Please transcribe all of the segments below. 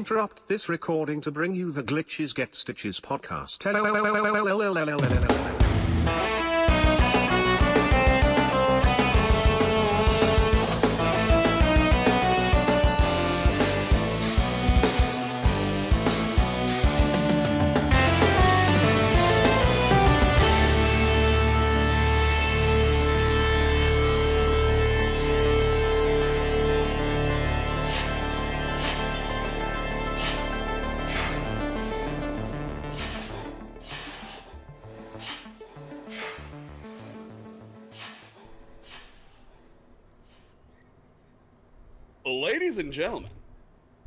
interrupt this recording to bring you the Glitches Get Stitches podcast. Ladies and gentlemen,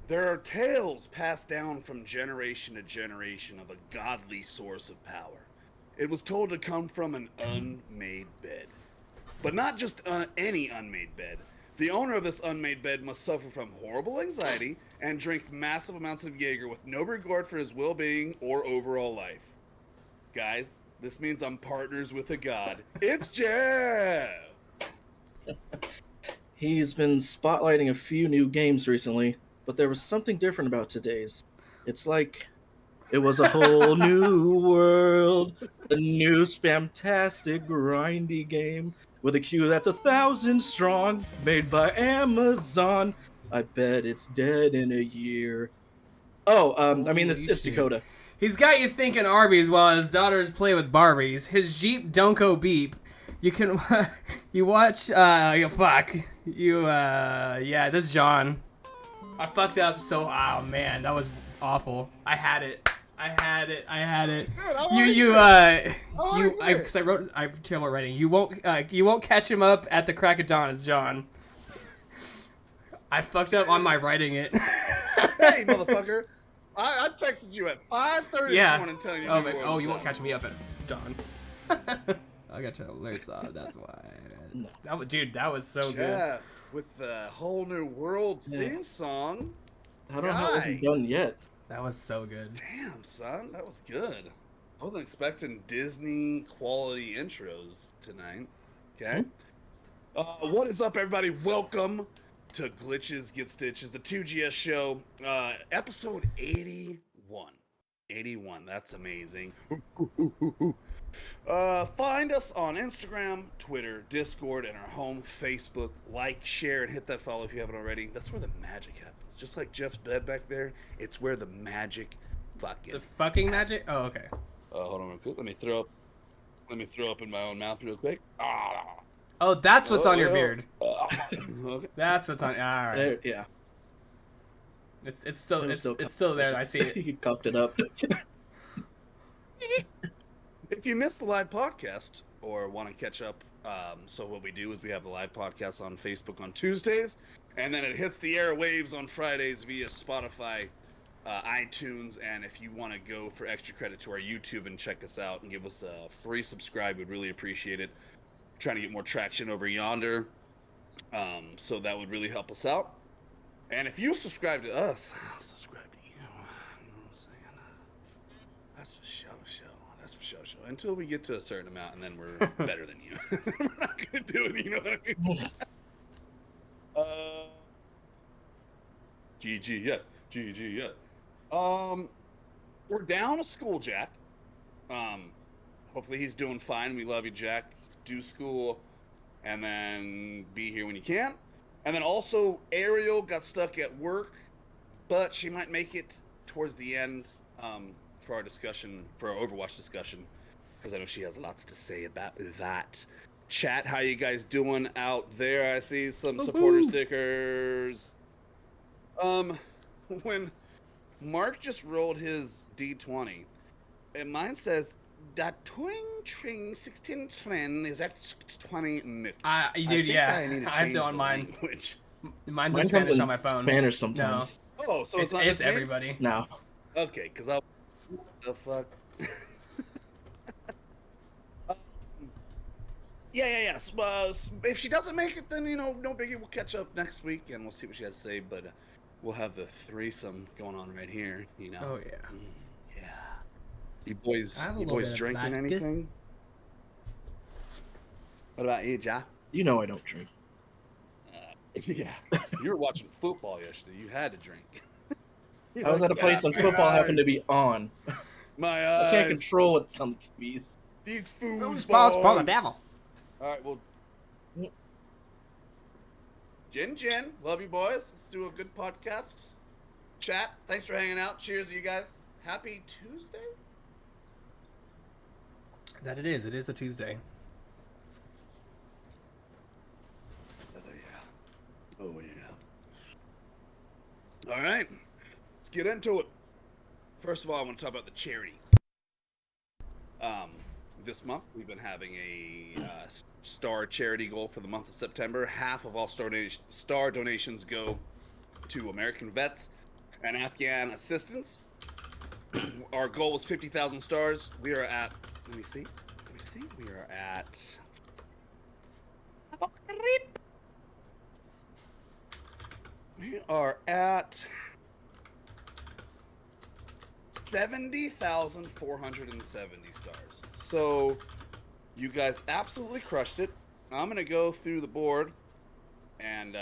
there are tales passed down from generation to generation of a godly source of power. It was told to come from an unmade bed. But not just any unmade bed. The owner of this unmade bed must suffer from horrible anxiety and drink massive amounts of Jaeger with no regard for his well-being or overall life. Guys, this means I'm partners with a god. It's Jeff! He's been spotlighting a few new games recently, but there was something different about today's. It's like it was a whole new world, a new spamtastic grindy game with a queue that's 1,000 strong, made by Amazon. I bet it's dead in a year. It's Dakota. He's got you thinking Arby's while his daughters play with Barbies. His Jeep don't go beep. You can, you watch, this is Jon. I fucked up oh man, that was awful. I had it. Good, because I wrote, I'm terrible at writing. You won't catch him up at the crack of dawn, it's Jon. I fucked up on my writing it. Hey, motherfucker. I texted you at 5:30 this morning telling you you won't catch me up at dawn. I got your alerts on, that's why. That was so good. With the whole new world theme song. I don't know how it wasn't done yet. That was so good. Damn, son, that was good. I wasn't expecting Disney quality intros tonight. Okay. What is up, everybody? Welcome to Glitches Get Stitches, the 2GS show, episode 81. 81, that's amazing. Find us on Instagram, Twitter, Discord, and our home Facebook. Like, share, and hit that follow if you haven't already. That's where the magic happens. Just like Jeff's bed back there, it's where the magic fucking happens. Magic? Oh, okay. Hold on real quick. Let me throw up in my own mouth real quick. Oh, that's what's on your beard. Okay. That's what's on. All right. Yeah. It's still there. I see it. He cuffed it up. If you missed the live podcast or want to catch up, so what we do is we have the live podcast on Facebook on Tuesdays, and then it hits the airwaves on Fridays via Spotify, iTunes, and if you want to go for extra credit to our YouTube and check us out and give us a free subscribe, we'd really appreciate it. Trying to get more traction over yonder, so that would really help us out. And if you subscribe to us, I'll subscribe to you. You know what I'm saying? That's for sure. That's for sure. Until we get to a certain amount, and then we're better than you. We're not gonna do it. You know what I mean? GG. We're down a school, Jack. Hopefully he's doing fine. We love you, Jack. Do school, and then be here when you can. And then also, Ariel got stuck at work, but she might make it towards the end for our discussion, for our Overwatch discussion, because I know she has lots to say about that. Chat, how you guys doing out there? I see some supporter stickers. When Mark just rolled his D20, and mine says, that twing tring 16 trend is at 20 Nick. I have to on mine. Mine's in Spanish on my phone. Spanish sometimes. No. Oh, so it's everybody. No. Okay, because I'll. The fuck. Yeah. If she doesn't make it, then no biggie. We'll catch up next week and we'll see what she has to say. But we'll have the threesome going on right here. Oh yeah. Yeah. You boys drinking anything? What about you, Ja? You know I don't drink. Yeah. You were watching football yesterday. You had to drink. I was at a place and football happened to be on. My I can't eyes. control what some TVs. These Who's foosballs. for the devil? All right, well, Jen, love you boys. Let's do a good podcast. Chat, thanks for hanging out. Cheers to you guys. Happy Tuesday. That it is. It is a Tuesday. Oh yeah. All right, let's get into it. First of all, I want to talk about the charity. This month we've been having a star charity goal for the month of September. Half of all star donations go to American vets and Afghan assistance. Our goal was 50,000 stars. We are at. Let me see. We are at. We are at 70,470 stars. So, you guys absolutely crushed it. I'm gonna go through the board and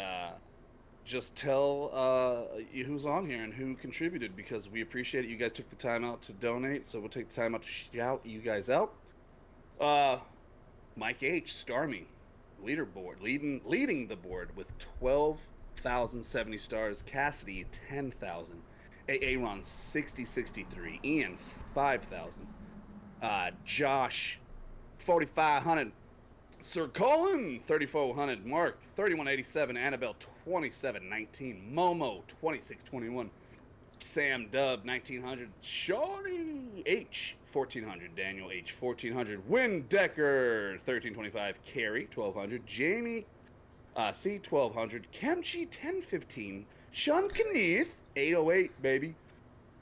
just tell you who's on here and who contributed, because we appreciate it. You guys took the time out to donate, so we'll take the time out to shout you guys out. Mike H, Starmy, leaderboard, leading the board with 12,070 stars. Cassidy 10,000. Aaron 6063. Ian 5,000. Josh 4,500. Sir Colin 3,400. Mark 3,187. Annabelle 2,719. Momo 2,621. Sam Dub 1,900. Shawnee H 1,400. Daniel H 1,400. Windecker 1,325. Carrie 1,200. Jamie C 1,200. Kemchi 1015. Sean Kneeth 808 baby.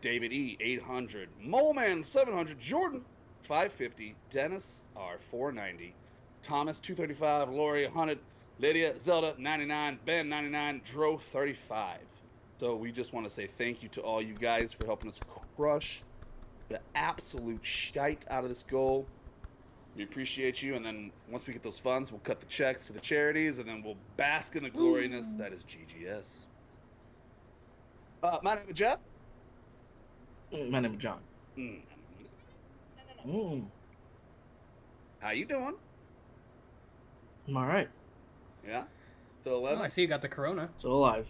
David E 800. Moleman 700. Jordan 550. Dennis R 490. Thomas 235. Lori 100. Lydia Zelda 99. Ben 99. Dro 35. So we just want to say thank you to all you guys for helping us crush the absolute shite out of this goal. We appreciate you, and then once we get those funds, we'll cut the checks to the charities, and then we'll bask in the gloriness that is GGS. My name is Jeff. My name is John. How you doing? I'm all right. Yeah? Still 11? Oh, I see you got the corona. Still alive.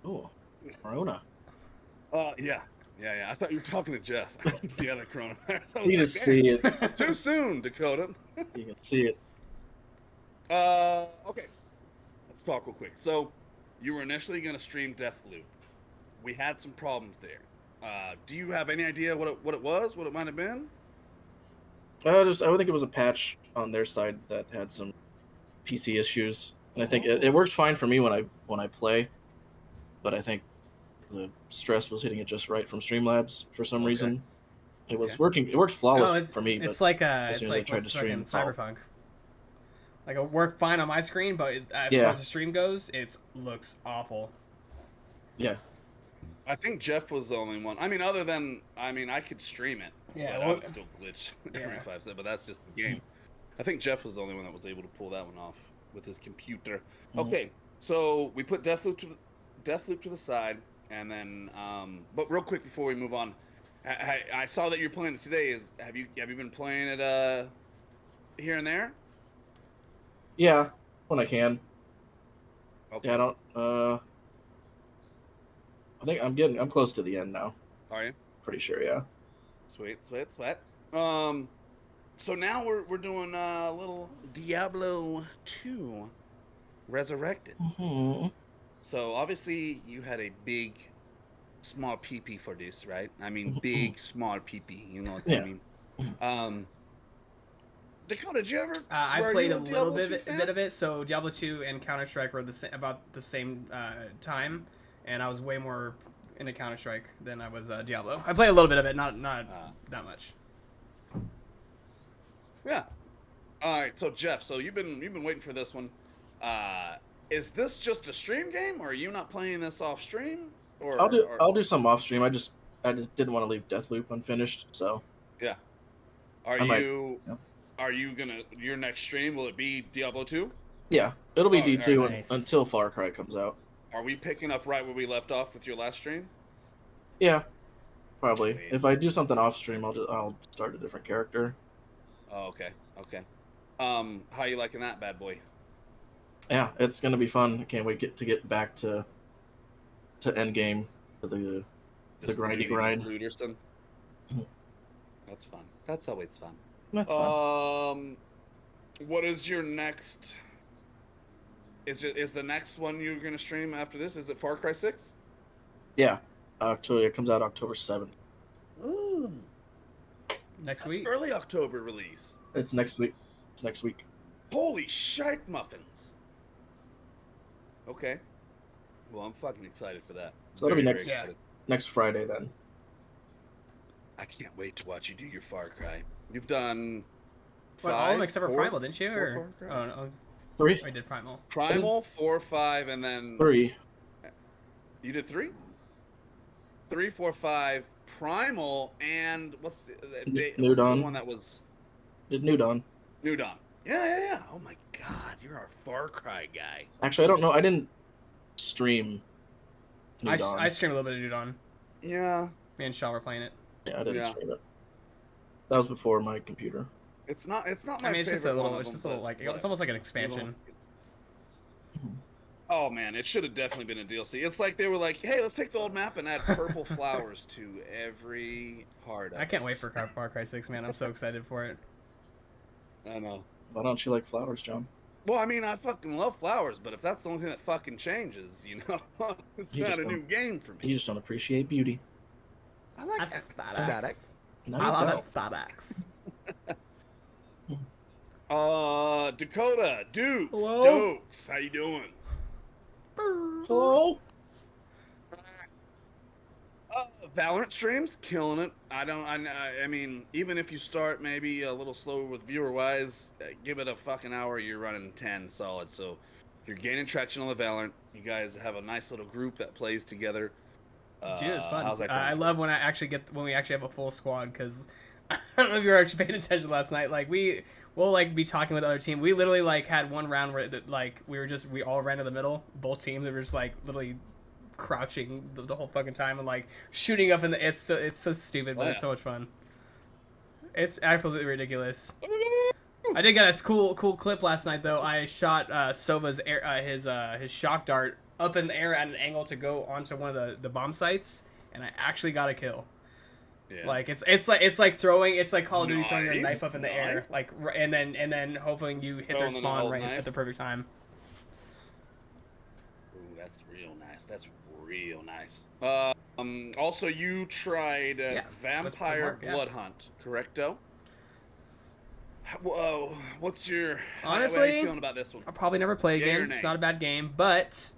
Oh, Corona. Yeah. I thought you were talking to Jeff. I didn't see other coronavirus. You just see it. Too soon, Dakota. You can see it. Okay. Let's talk real quick. So, you were initially going to stream Deathloop. We had some problems there. Do you have any idea what it was? What it might have been? I would think it was a patch on their side that had some PC issues, and I think it works fine for me when I play, but I think the stress was hitting it just right from Streamlabs for some reason. It was working. It worked flawless for me. It's but like as it's soon as I like tried what's to stream, fucking Cyberpunk. Like it worked fine on my screen, but as far as the stream goes, it looks awful. Yeah. I think Jeff was the only one. I mean, I could stream it. Yeah, but I would still glitch every 5 seconds. But that's just the game. I think Jeff was the only one that was able to pull that one off with his computer. Okay, so we put Deathloop to the side, and then, but real quick before we move on, I saw that you're playing it today. Have you been playing it here and there? Yeah, when I can. Okay. Yeah, I don't. I think I'm close to the end now. Are you? Pretty sure, yeah. Sweet. So now we're doing a little Diablo 2 Resurrected. So obviously you had a big, small PP for this, right? I mean, big, small PP. You know what I mean? Dakota, did you ever? I played a little bit of it. So Diablo 2 and Counter Strike were about the same time, and I was way more into Counter Strike than I was Diablo. I played a little bit of it, not that much. Yeah. All right. So Jeff, you've been waiting for this one. Is this just a stream game, or are you not playing this off stream? Or I'll do some off stream. I just didn't want to leave Deathloop unfinished. So yeah. Are you gonna your next stream? Will it be Diablo 2? Yeah, it'll be D2 nice. until Far Cry comes out. Are we picking up right where we left off with your last stream? Yeah, probably. Sweet. If I do something off stream, I'll start a different character. Oh, okay. Okay. How you liking that bad boy? Yeah, it's gonna be fun. I can't wait to get back to end game, to the Just grindy looting grind. Luderson? Mhm. That's fun. That's always fun. That's fun. What is your next? Is the next one you're gonna stream after this? Is it Far Cry 6? Yeah, October. It comes out October 7th. Ooh, Next that's week. early October release. It's next week. It's next week. Holy shite muffins. Okay. Well, I'm fucking excited for that. So that'll be Very next excited. next Friday then. I can't wait to watch you do your Far Cry. You've done What, all of them five, except for four? Primal, didn't you? Four Or Far oh Cries? no, 3, I did Primal. Primal, 4, 5, and then 3. you did 3? 3, 4, 5, Primal, and what's New what's Dawn. the one that was Did New Dawn. New Dawn? Yeah. Oh my god, you're our Far Cry guy. Actually, I don't know. I didn't stream New I Dawn. streamed a little bit of New Dawn. Yeah, Me and Sean were playing it. Yeah, I didn't Yeah. stream it. That was before my computer. it's not my I mean, it's just a favorite one little. of It's them, just a little but like. whatever. It's almost like an expansion. Oh man, it should have definitely been a DLC. It's like they were like, hey, let's take the old map and add purple flowers to every part of it. I can't wait for Far Cry 6, man. I'm so excited for it. I know. Why don't you like flowers, John? Well, I mean, I fucking love flowers, but if that's the only thing that fucking changes, it's You not just a don't- new game for me. You just don't appreciate beauty. I like Aesthetics. No, I you love don't. aesthetics. Dakota, Dukes, Hello? Stokes, how you doing? Hello? Valorant streams, killing it. I mean, even if you start maybe a little slower with viewer-wise, give it a fucking hour, you're running 10 solid. So you're gaining traction on the Valorant. You guys have a nice little group that plays together. Dude, it's fun. How's that I going? love when we actually have a full squad because I don't know if you were actually paying attention last night. Like we'll like be talking with the other team. We literally like had one round where like we all ran to the middle. Both teams were just like literally crouching the whole fucking time and like shooting up in the. It's so stupid, but Oh, it's yeah. so much fun. It's absolutely ridiculous. I did get a cool clip last night though. I shot Sova's his shock dart up in the air at an angle to go onto one of the bomb sites, and I actually got a kill. Yeah. Like it's like throwing Call of Duty throwing your Nice, knife up in the air, nice. like and then hoping you hit their Throwing an spawn old right knife. at the perfect time. Ooh, that's real nice. That's real nice. Also, you tried Vampire Mark, yeah. Blood Hunt, correcto? Whoa, what's your how you Honestly, feeling about this one? I'll probably never play Yay or again. nay? It's not a bad game, but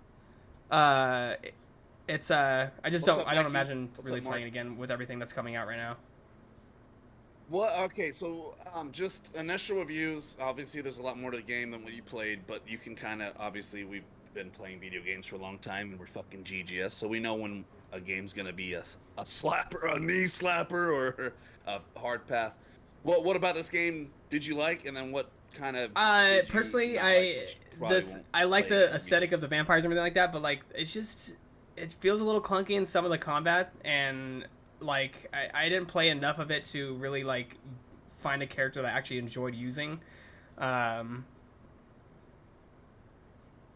it's I just What's don't up, I don't Mikey? imagine What's really up, Mark? playing again with everything that's coming out right now. What? Okay, so just initial reviews. Obviously, there's a lot more to the game than what you played, but you can kind of obviously we've been playing video games for a long time, and we're fucking GGS, so we know when a game's gonna be a slapper, a knee slapper, or a hard pass. What about this game did you like, and then what kind of? did you Personally, not like, which you probably won't I like play the again? aesthetic of the vampires and everything like that, but like it feels a little clunky in some of the combat, and like I didn't play enough of it to really like find a character that I actually enjoyed using.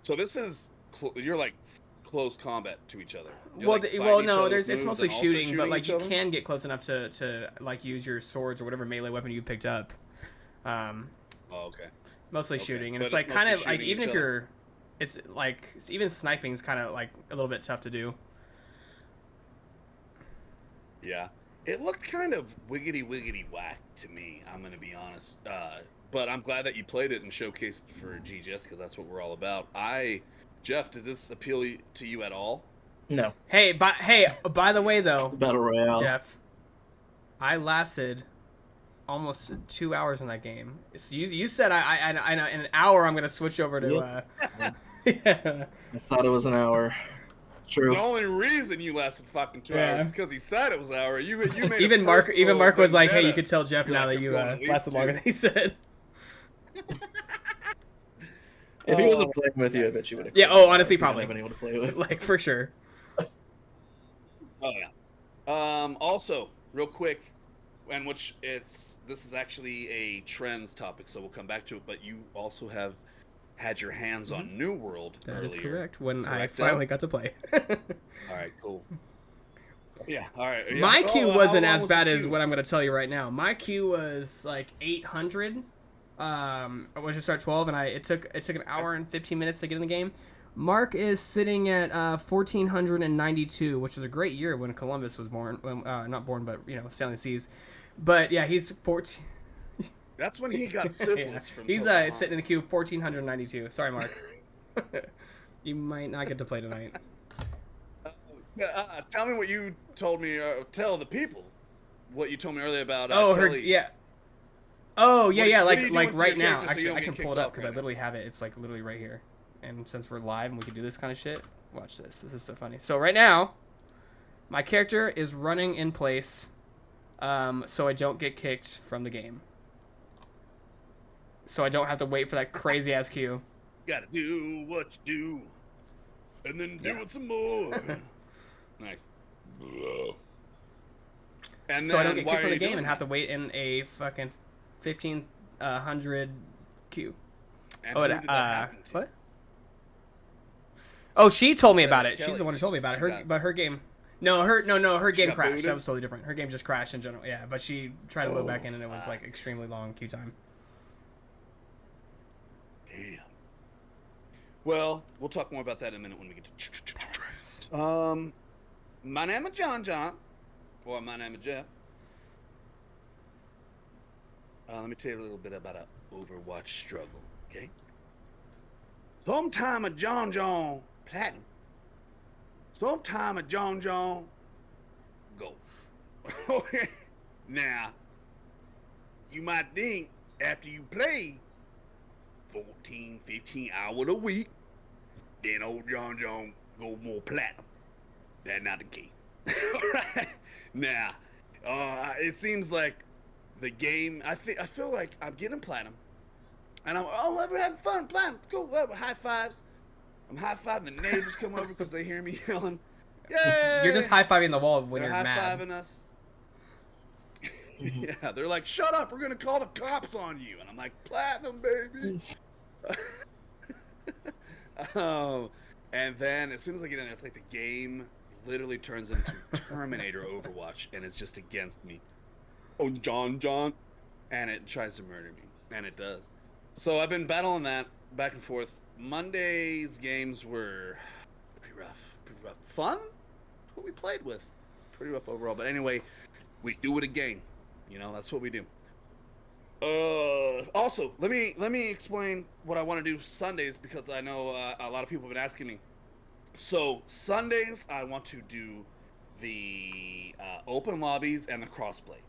So this is you're like close combat to each other. You're, Well, like, fighting well, each no, other's it's moves mostly and also shooting, but like each you other? can get close enough to like use your swords or whatever melee weapon you picked up. Oh, okay. Mostly Okay, shooting, and but it's it's like kind of mostly like shooting even each if other. you're, it's like even sniping is kind of like a little bit tough to do. Yeah. It looked kind of wiggity whack to me, I'm going to be honest. But I'm glad that you played it and showcased it for GGS because that's what we're all about. Jeff, did this appeal to you at all? No. Hey, by the way though, Battle Royale. Jeff, I lasted almost 2 hours in that game. So you said I know in an hour I'm gonna switch over to. Yeah. I thought it was an hour. True. The only reason you lasted fucking 2 Yeah. hours is because he said it was an hour. You made it Even Mark was like, "Hey, you vendetta. could tell Jeff You're now like, that you "I'm going at least lasted longer 2." than he said." If he wasn't playing with you, I bet you would have. Yeah. Oh, honestly, probably. Have anyone to play with. Like for sure. Oh yeah. Also, real quick, and this is actually a trends topic, so we'll come back to it. But you also have had your hands on New World That is earlier. correct. When I Correct, finally got to play. All right, cool. Yeah, all right. Yeah. My queue wasn't how long as was bad the as queue? what I'm going to tell you right now. My queue was like 800. I was to start 12, and it took an hour and 15 minutes to get in the game. Mark is sitting at 1492, which is a great year when Columbus was born. Not born, but sailing the seas. But yeah, he's 14. That's when he got syphilis from. He's Pocahontas. sitting in the queue 1492. Sorry, Mark. You might not get to play tonight. Tell me what you told me. Tell the people what you told me earlier about. Kelly. Yeah. Oh yeah, what do you do like with right your now. character so you Actually, don't I get can kicked pull it up off because I right now? literally have it. It's like literally right here. And since we're live and we can do this kind of shit, watch this. This is so funny. So right now, my character is running in place, so I don't get kicked from the game. So I don't have to wait for that crazy ass queue. Gotta do what you do, and then do it some more. Nice. And So I don't then get why kicked are from the you game doing and have that? to wait in a fucking 1500 queue. And Oh, who did that happen to? what? Oh, she told me Said about it. Kelly. She's the one who told me about She it. got- But her game, her game got crashed. booted? That was totally different. Her game just crashed in general. Yeah, but she tried to load back in, and it was like extremely long queue time. Damn. Well, we'll talk more about that in a minute when we get to That's- my name is Jon Jon, or my name is Jeff. Let me tell you a little bit about an Overwatch struggle, okay? Sometime a Jon Jon platinum. Sometime a Jon Jon gold. Okay. Now, you might think after you play 14, 15 hours a week, then old Jon Jon go more platinum. That's not the case. Alright? Now, it seems like the game, I feel like I'm getting platinum. And we're having fun, platinum, cool, high fives. I'm high fiving the neighbors come over because they hear me yelling. Yay! You're just high fiving the wall when They're you're mad. high-fiving us. Yeah, they're like, shut up, we're gonna call the cops on you. And I'm like, platinum, baby. Oh, and then as soon as I get in there, it's like the game literally turns into Terminator Overwatch, and it's just against me. Oh, Jon Jon, and it tries to murder me, and it does. So I've been battling that back and forth. Monday's games were pretty rough. Fun? What we played with, pretty rough overall. But anyway, we do it again. That's what we do. Also, let me explain what I want to do Sundays because I know a lot of people have been asking me. So Sundays, I want to do the open lobbies and the crossplay.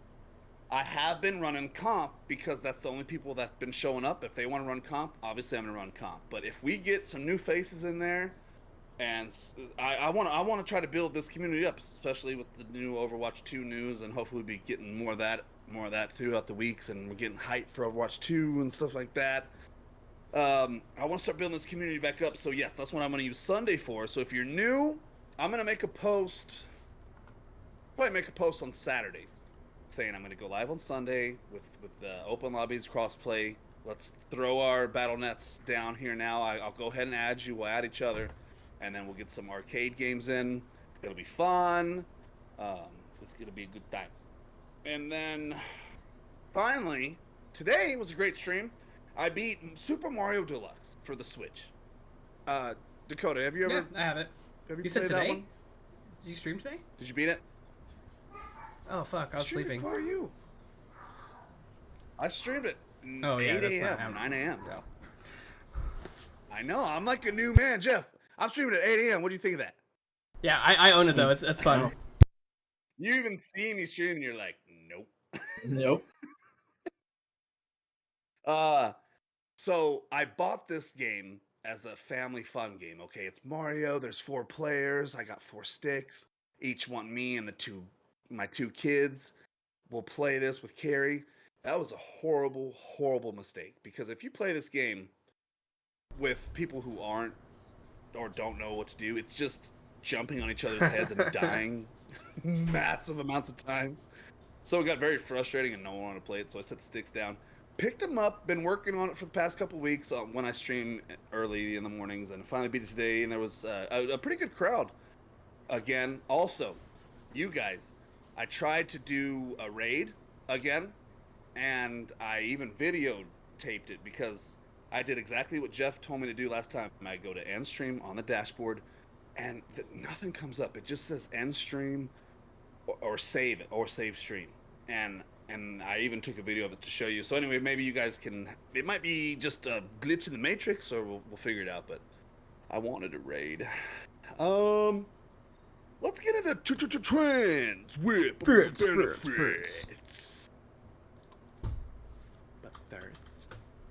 I have been running comp because that's the only people that've been showing up. If they want to run comp, obviously I'm gonna run comp. But if we get some new faces in there, and I want to try to build this community up, especially with the new Overwatch 2 news, and hopefully we'll be getting more of that throughout the weeks, and we're getting hyped for Overwatch 2 and stuff like that. I want to start building this community back up. So yes, that's what I'm going to use Sunday for. So if you're new, I'm going to make a post. Probably make a post on Saturday, saying I'm going to go live on Sunday with the open lobbies crossplay. Let's throw our battle nets down here now. I'll go ahead and add you. We'll add each other, and then we'll get some arcade games in. It'll be fun. It's going to be a good time. And then finally, today was a great stream. I beat Super Mario Deluxe for the Switch. Dakota, have you ever? Yeah, I have it. Have You said played that today? one? Did you stream today? Did you beat it? Oh fuck, I was Streamed it sleeping. for you. I streamed it. Oh, yeah, 8 that's not a.m. happening. 9 a.m. No. I know. I'm like a new man, Jeff. I'm streaming at 8 a.m. What do you think of that? Yeah, I own it though. It's fun. You even see me streaming, and you're like, nope. Nope. So I bought this game as a family fun game. Okay, it's Mario. There's 4 players. I got 4 sticks. Each one me and my two kids will play this with Carrie. That was a horrible, horrible mistake because if you play this game, with people who aren't or don't know what to do, it's just jumping on each other's heads and dying massive amounts of times. So it got very frustrating and no one wanted to play it, so I set the sticks down. Picked them up, been working on it for the past couple weeks when I stream early in the mornings, and finally beat it today, and there was a pretty good crowd. Again, also, you guys, I tried to do a raid again, and I even videotaped it because I did exactly what Jeff told me to do last time. I go to end stream on the dashboard, and nothing comes up. It just says end stream or save it or save stream, and I even took a video of it to show you. So anyway, maybe you guys can. It might be just a glitch in the matrix, or we'll figure it out. But I wanted a raid. Let's get into trends with benefits. But first,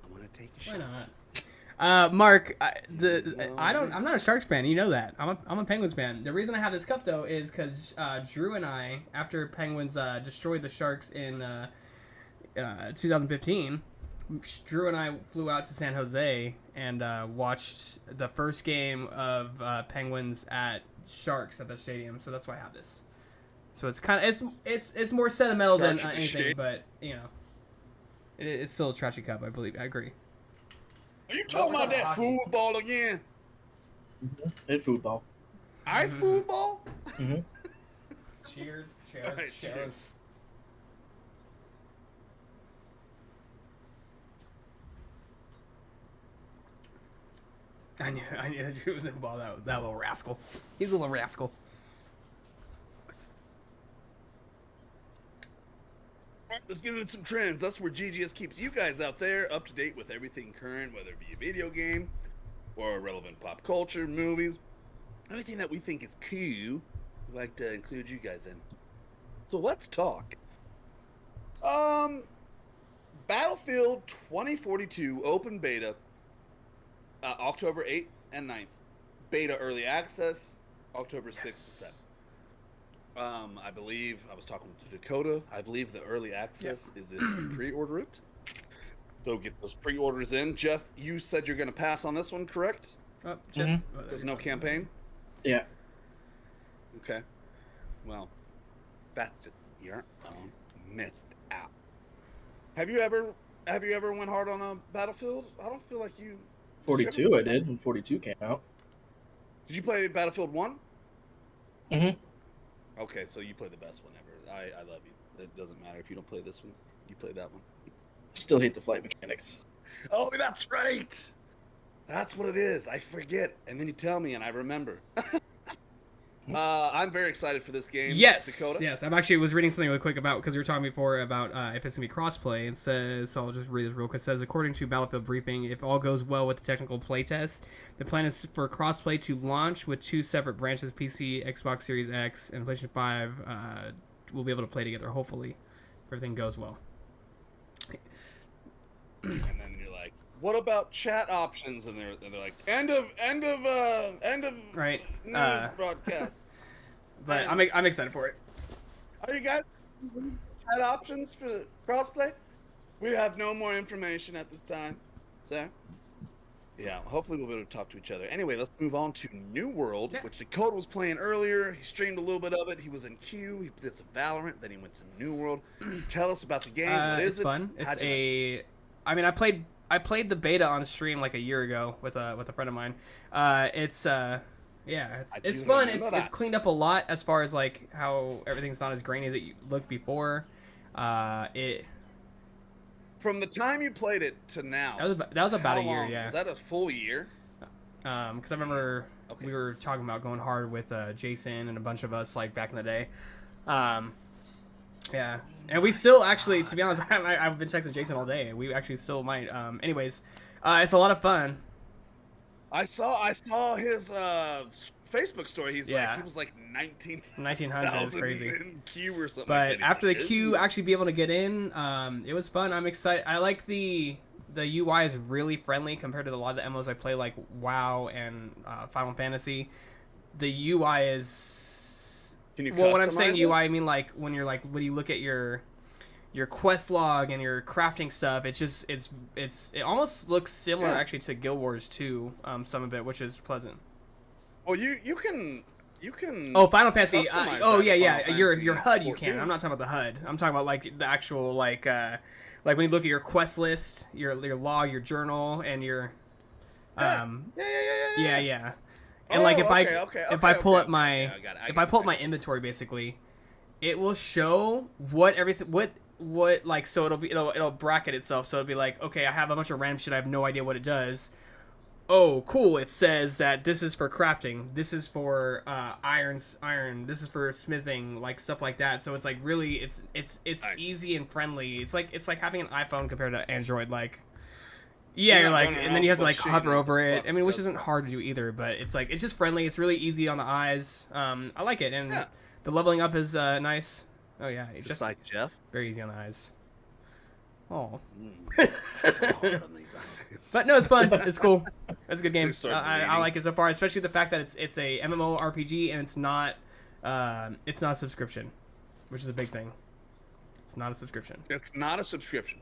I want to take a shot. Why not? Mark, I'm not a Sharks fan. You know that. I'm a Penguins fan. The reason I have this cup though is because Drew and I, after Penguins destroyed the Sharks in 2015, Drew and I flew out to San Jose and watched the first game of Penguins at Sharks at the stadium. So that's why I have this. So it's kind of it's more sentimental than anything, but you know, it's still a trashy cup. I believe. I agree. Are you talking about that football again? And football. Ice football? Mm-hmm. Cheers. Right, Cheers. I knew that Drew was involved. That little rascal. He's a little rascal. Let's get into some trends. That's where GGS keeps you guys out there up to date with everything current, whether it be a video game or relevant pop culture, movies, everything that we think is cool. We like to include you guys in. So let's talk. Battlefield 2042 open beta, October 8th and 9th. Beta early access, October 6th and 7th. I believe I was talking to Dakota. I believe the early access is in pre-order it. So get those pre-orders in. Jeff, you said you're going to pass on this one, correct? Oh, Jeff. Mm-hmm. There's no campaign? Yeah. Okay. Well, that's just your own missed out. Have you ever went hard on a Battlefield? I don't feel like you. 42 I did when 42 came out. Did you play Battlefield 1? Mm-hmm. Okay, so you play the best one ever. I love you. It doesn't matter if you don't play this one. You play that one. Still hate the flight mechanics. Oh, that's right. That's what it is. I forget, and then you tell me, and I remember. I'm very excited for this game. Yes, Dakota. yes. I'm actually was reading something really quick about because we were talking before about if it's gonna be crossplay. It says, so I'll just read this real quick. It says, according to Battlefield Briefing, if all goes well with the technical playtest, the plan is for crossplay to launch with two separate branches: PC, Xbox Series X, and PlayStation 5. We'll be able to play together. Hopefully, if everything goes well. And then you're like, "What about chat options?" And they're like, "End of Right. news broadcast." But I'm excited for it. Are you guys chat options for crossplay? We have no more information at this time, so yeah. Hopefully we'll be able to talk to each other. Anyway, let's move on to New World, which Dakota was playing earlier. He streamed a little bit of it. He was in Q. He did some Valorant. Then he went to New World. Tell us about the game. What is it's it? fun. I mean, I played the beta on stream like a year ago with a friend of mine. It's fun. It's cleaned up a lot as far as like how everything's not as grainy as it looked before. From the time you played it to now. That was about a year. Long? Yeah. Was that a full year? Because I remember we were talking about going hard with Jason and a bunch of us like back in the day. Yeah, and we still actually, to be honest, I've been texting Jason all day. We actually still might. Anyways, it's a lot of fun. I saw his Facebook story. He was like 1900 is crazy. In Q or something. But like that. after the Q actually be able to get in, it was fun. I'm excited. I like the UI is really friendly compared to a lot of the MMOs I play, like WoW and Final Fantasy. The UI is. Can you when I'm saying customize it? UI, I mean like when you look at your your quest log and your crafting stuff. It's just it almost looks similar actually to Guild Wars 2, some of it, which is pleasant. Well, you can Oh, Final Fantasy. customize Oh that yeah, to yeah. Final Your Fantasy HUD you 14. can. I'm not talking about the HUD. I'm talking about like the actual like when you look at your quest list, your log, your journal, and your yeah. And like if I pull up my if I pull up my inventory, basically, it will show what everything what like, so it'll bracket itself, so it'll be like, okay, I have a bunch of random shit, I have no idea what it does. Oh, cool, it says that this is for crafting, this is for iron, this is for smithing, like stuff like that. So it's like really it's nice. Easy and friendly. It's like having an iPhone compared to Android. Like you're like, and then you have to like hover over it. I mean, which isn't hard to do either, but it's like, it's just friendly. It's really easy on the eyes. I like it, and the leveling up is nice. Oh yeah, it's just like Jeff. Very easy on the eyes. Oh. Hard on these eyes. But no, it's fun. It's cool. It's a good game. I like it so far, especially the fact that it's a MMORPG and it's not a subscription, which is a big thing. It's not a subscription. It's not a subscription.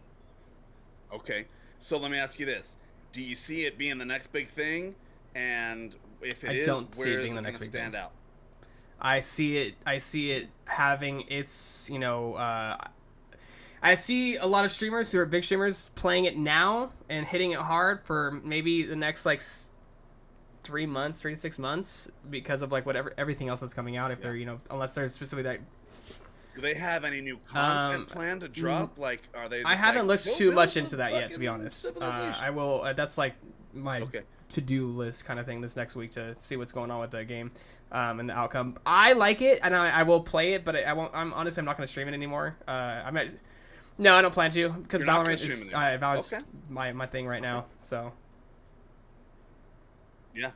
Okay. So let me ask you this: do you see it being the next big thing? And if it is, where is it going to stand out? I see it having its, I see a lot of streamers who are big streamers playing it now and hitting it hard for maybe the next like 3 to 6 months because of like whatever everything else that's coming out. If they're unless they're specifically that. Do they have any new content planned to drop? Like, are they? I haven't looked too much into that yet, to be honest. I will. That's like my to-do list kind of thing this next week to see what's going on with the game and the outcome. I like it, and I will play it, but I won't. I'm not going to stream it anymore. No, I don't plan to, because Valorant is Valorant's my thing right now. So. Yeah.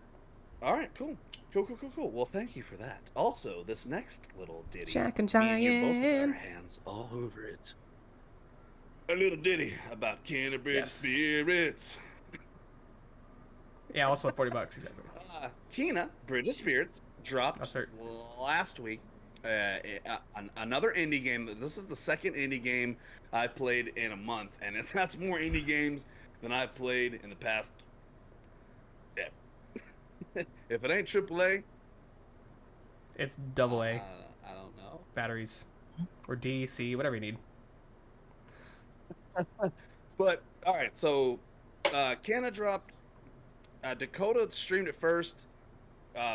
All right. Cool. Cool. Well, thank you for that. Also, this next little ditty, Jack and me and you both Giant. have our hands all over it. A little ditty about Canterbury spirits. Yeah, also $40 exactly. Kena, Bridge of Spirits, dropped last week. Another indie game. This is the second indie game I've played in a month, and that's more indie games than I've played in the past. If it ain't AAA, it's AA. I don't know. Batteries, or DC, whatever you need. But all right, so Canna dropped. Dakota streamed it first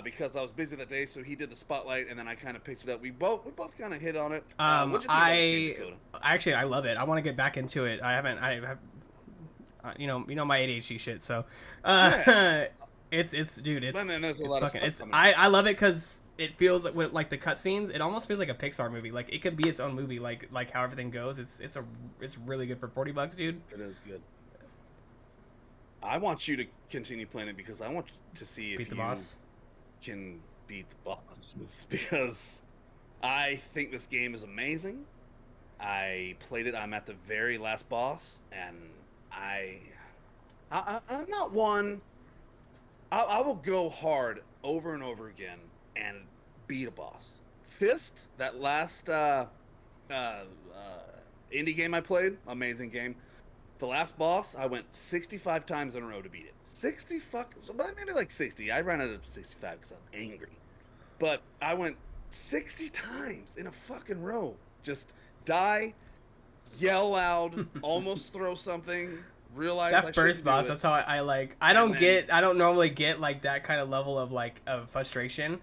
because I was busy that day, so he did the spotlight, and then I kind of picked it up. We both kind of hit on it. What'd you think about the game, Dakota? I love it. I want to get back into it. I have you know my ADHD shit. So it's dude. It's there's a lot of stuff I love it because it feels like with like the cutscenes. It almost feels like a Pixar movie. Like it could be its own movie. Like how everything goes. It's really good for $40, dude. It is good. I want you to continue playing it because I want to see if you can beat the boss. Because I think this game is amazing. I played it. I'm at the very last boss, and I'm not one. I will go hard over and over again and beat a boss. Fist, that last indie game I played, amazing game. The last boss, I went 65 times in a row to beat it. Maybe like 60. I ran out of 65 because I'm angry. But I went 60 times in a fucking row. Just die, yell loud, almost throw something, realize that first boss. That's how I like. I don't normally get like that kind of level of like of frustration.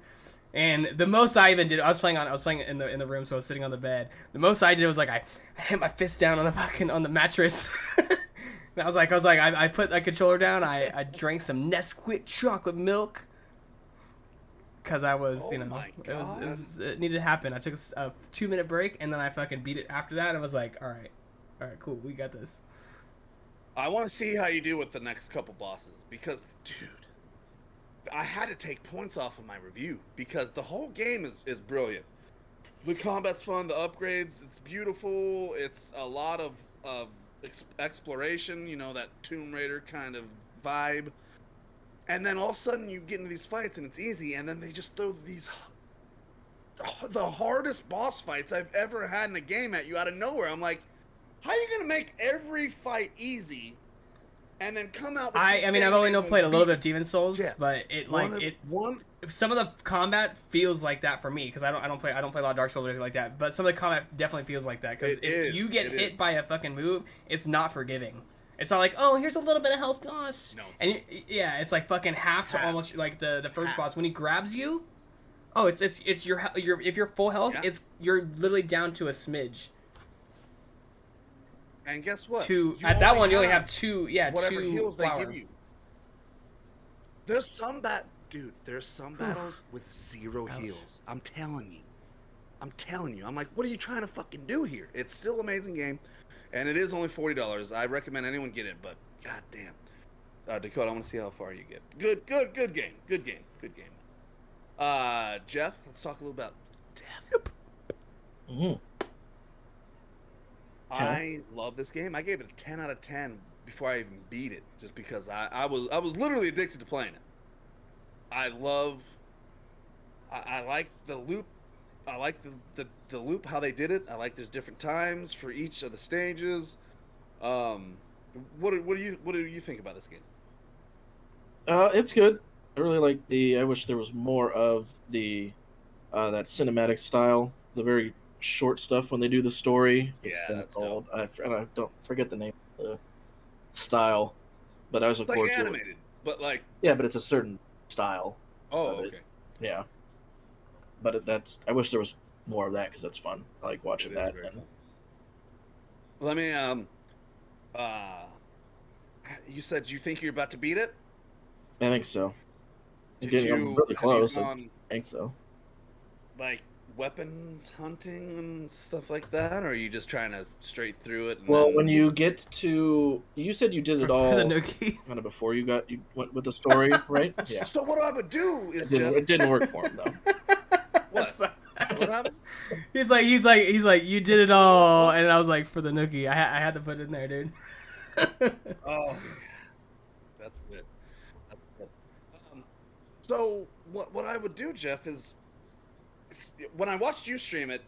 And the most I even did, I was playing in the room, so I was sitting on the bed. The most I did was like I hit my fist down on the mattress. And I was like I put the controller down. I drank some Nesquik chocolate milk because I was it needed to happen. I took a 2-minute break and then I fucking beat it after that. And I was like, all right, cool, we got this. I want to see how you do with the next couple bosses because, dude, I had to take points off of my review because the whole game is brilliant. The combat's fun, the upgrades, it's beautiful. It's a lot of exploration, that Tomb Raider kind of vibe. And then all of a sudden you get into these fights and it's easy, and then they just throw the hardest boss fights I've ever had in a game at you out of nowhere. I'm like, How are you gonna make every fight easy, and then come out? With I mean, I've only played a little bit of Demon Souls, Yeah. but some of the combat feels like that for me because I don't play a lot of Dark Souls or anything like that. But some of the combat definitely feels like that because if you get hit by a fucking move, it's not forgiving. It's not like, oh, here's a little bit of health loss. No, it's and not. it's like fucking half to almost like the first boss when he grabs you. Oh, it's your if you're full health, you're literally down to a smidge. And guess what? At that one, you only have two whatever two heals flower. they give you. There's some battles with 0 heals. I'm telling you. I'm like, what are you trying to fucking do here? It's still an amazing game, and it is only $40. I recommend anyone get it, but goddamn, Dakota, I want to see how far you get. Good game. Jeff, let's talk a little about Deathloop. Mm-hmm. I love this game. I gave it a 10 out of 10 before I even beat it, just because I was literally addicted to playing it. I like the loop. I like the loop, how they did it. I like there's different times for each of the stages. What do you think about this game? It's good. I really like I wish there was more of the that cinematic style. The very short stuff when they do the story. That's called. I don't forget the name of the style, but I was looking forward to it. Animated, but like but it's a certain style. Oh, okay. Yeah, but I wish there was more of that because that's fun. I like watching that. Let me you said you think you're about to beat it? I think so. I'm Getting really close. I think so. Like weapons hunting and stuff like that, or are you just trying to straight through it? When you get to, you said you did it all the nookie. Kind of before you went with the story, right? Yeah. So what I would do is it didn't work for him though. What? What happened? He's like, you did it all, and I was like, for the nookie, I had to put it in there, dude. Oh, that's good. So what I would do, Jeff, is when I watched you stream it,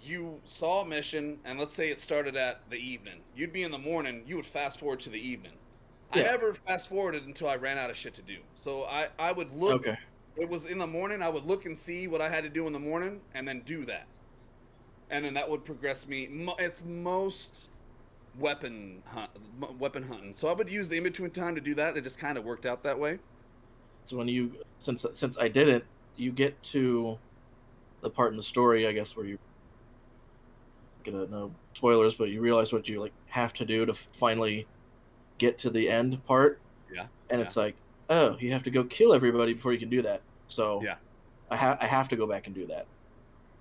you saw a mission, and let's say it started at the evening. You'd be in the morning. You would fast forward to the evening. Yeah. I never fast forwarded until I ran out of shit to do. So I would look. Okay. It was in the morning. I would look and see what I had to do in the morning, and then do that. And then that would progress me. It's most weapon hunting. So I would use the in between time to do that. It just kind of worked out that way. So when since I didn't, you get to the part in the story, I guess, where you no spoilers, but you realize what you have to do to finally get to the end part. Yeah. And it's like, oh, you have to go kill everybody before you can do that. So yeah, I have to go back and do that.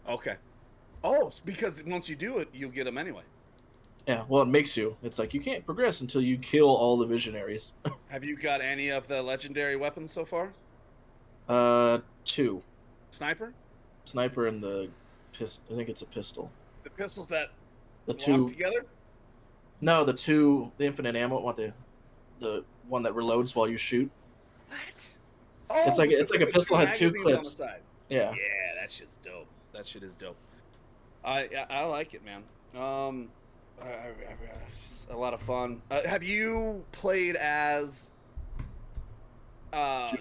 Okay. Oh, because once you do it, you'll get them anyway. Yeah, well, it makes you. It's like you can't progress until you kill all the visionaries. Have you got any of the legendary weapons so far? 2. Sniper and the pistol. I think it's a pistol. The pistols that the two together? No, the infinite ammo. What the one that reloads while you shoot? What? Oh, it's like a pistol has 2 clips. On the side. Yeah. Yeah, that shit's dope. That shit is dope. I like it, man. A lot of fun. Have you played as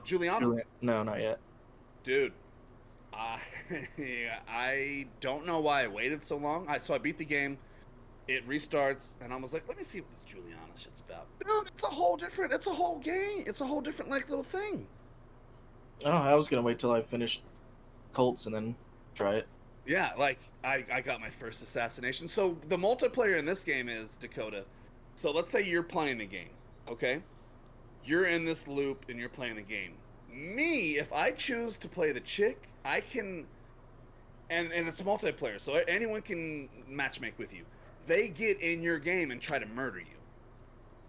Juliana? No, not yet. Dude, I don't know why I waited so long. So I beat the game. It restarts, and I was like, let me see what this Juliana shit's about. Dude, it's a whole game. It's a whole different little thing. Oh, I was gonna wait till I finished Colts and then try it. Yeah, I got my first assassination. So the multiplayer in this game is, Dakota. So let's say you're playing the game, okay? You're in this loop and you're playing the game. Me, if I choose to play the chick, I can, and it's multiplayer, so anyone can matchmake with you. They get in your game and try to murder you.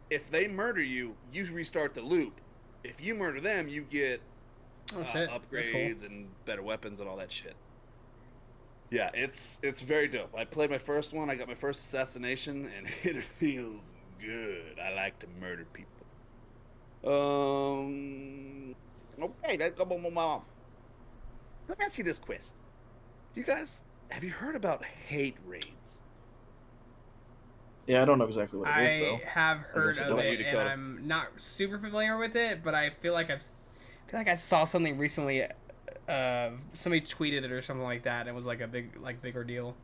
If they murder you, you restart the loop. If you murder them, you get upgrades and better weapons and all that shit. Yeah, it's very dope. I played my first one. I got my first assassination, and it feels good. I like to murder people. Okay, let me ask you this question. You guys, have you heard about hate raids? Yeah, I don't know exactly what it is though. I have heard I of don't. it, and Dakota. I'm not super familiar with it, but I feel like I saw something recently. Somebody tweeted it or something like that, and it was like a big ordeal.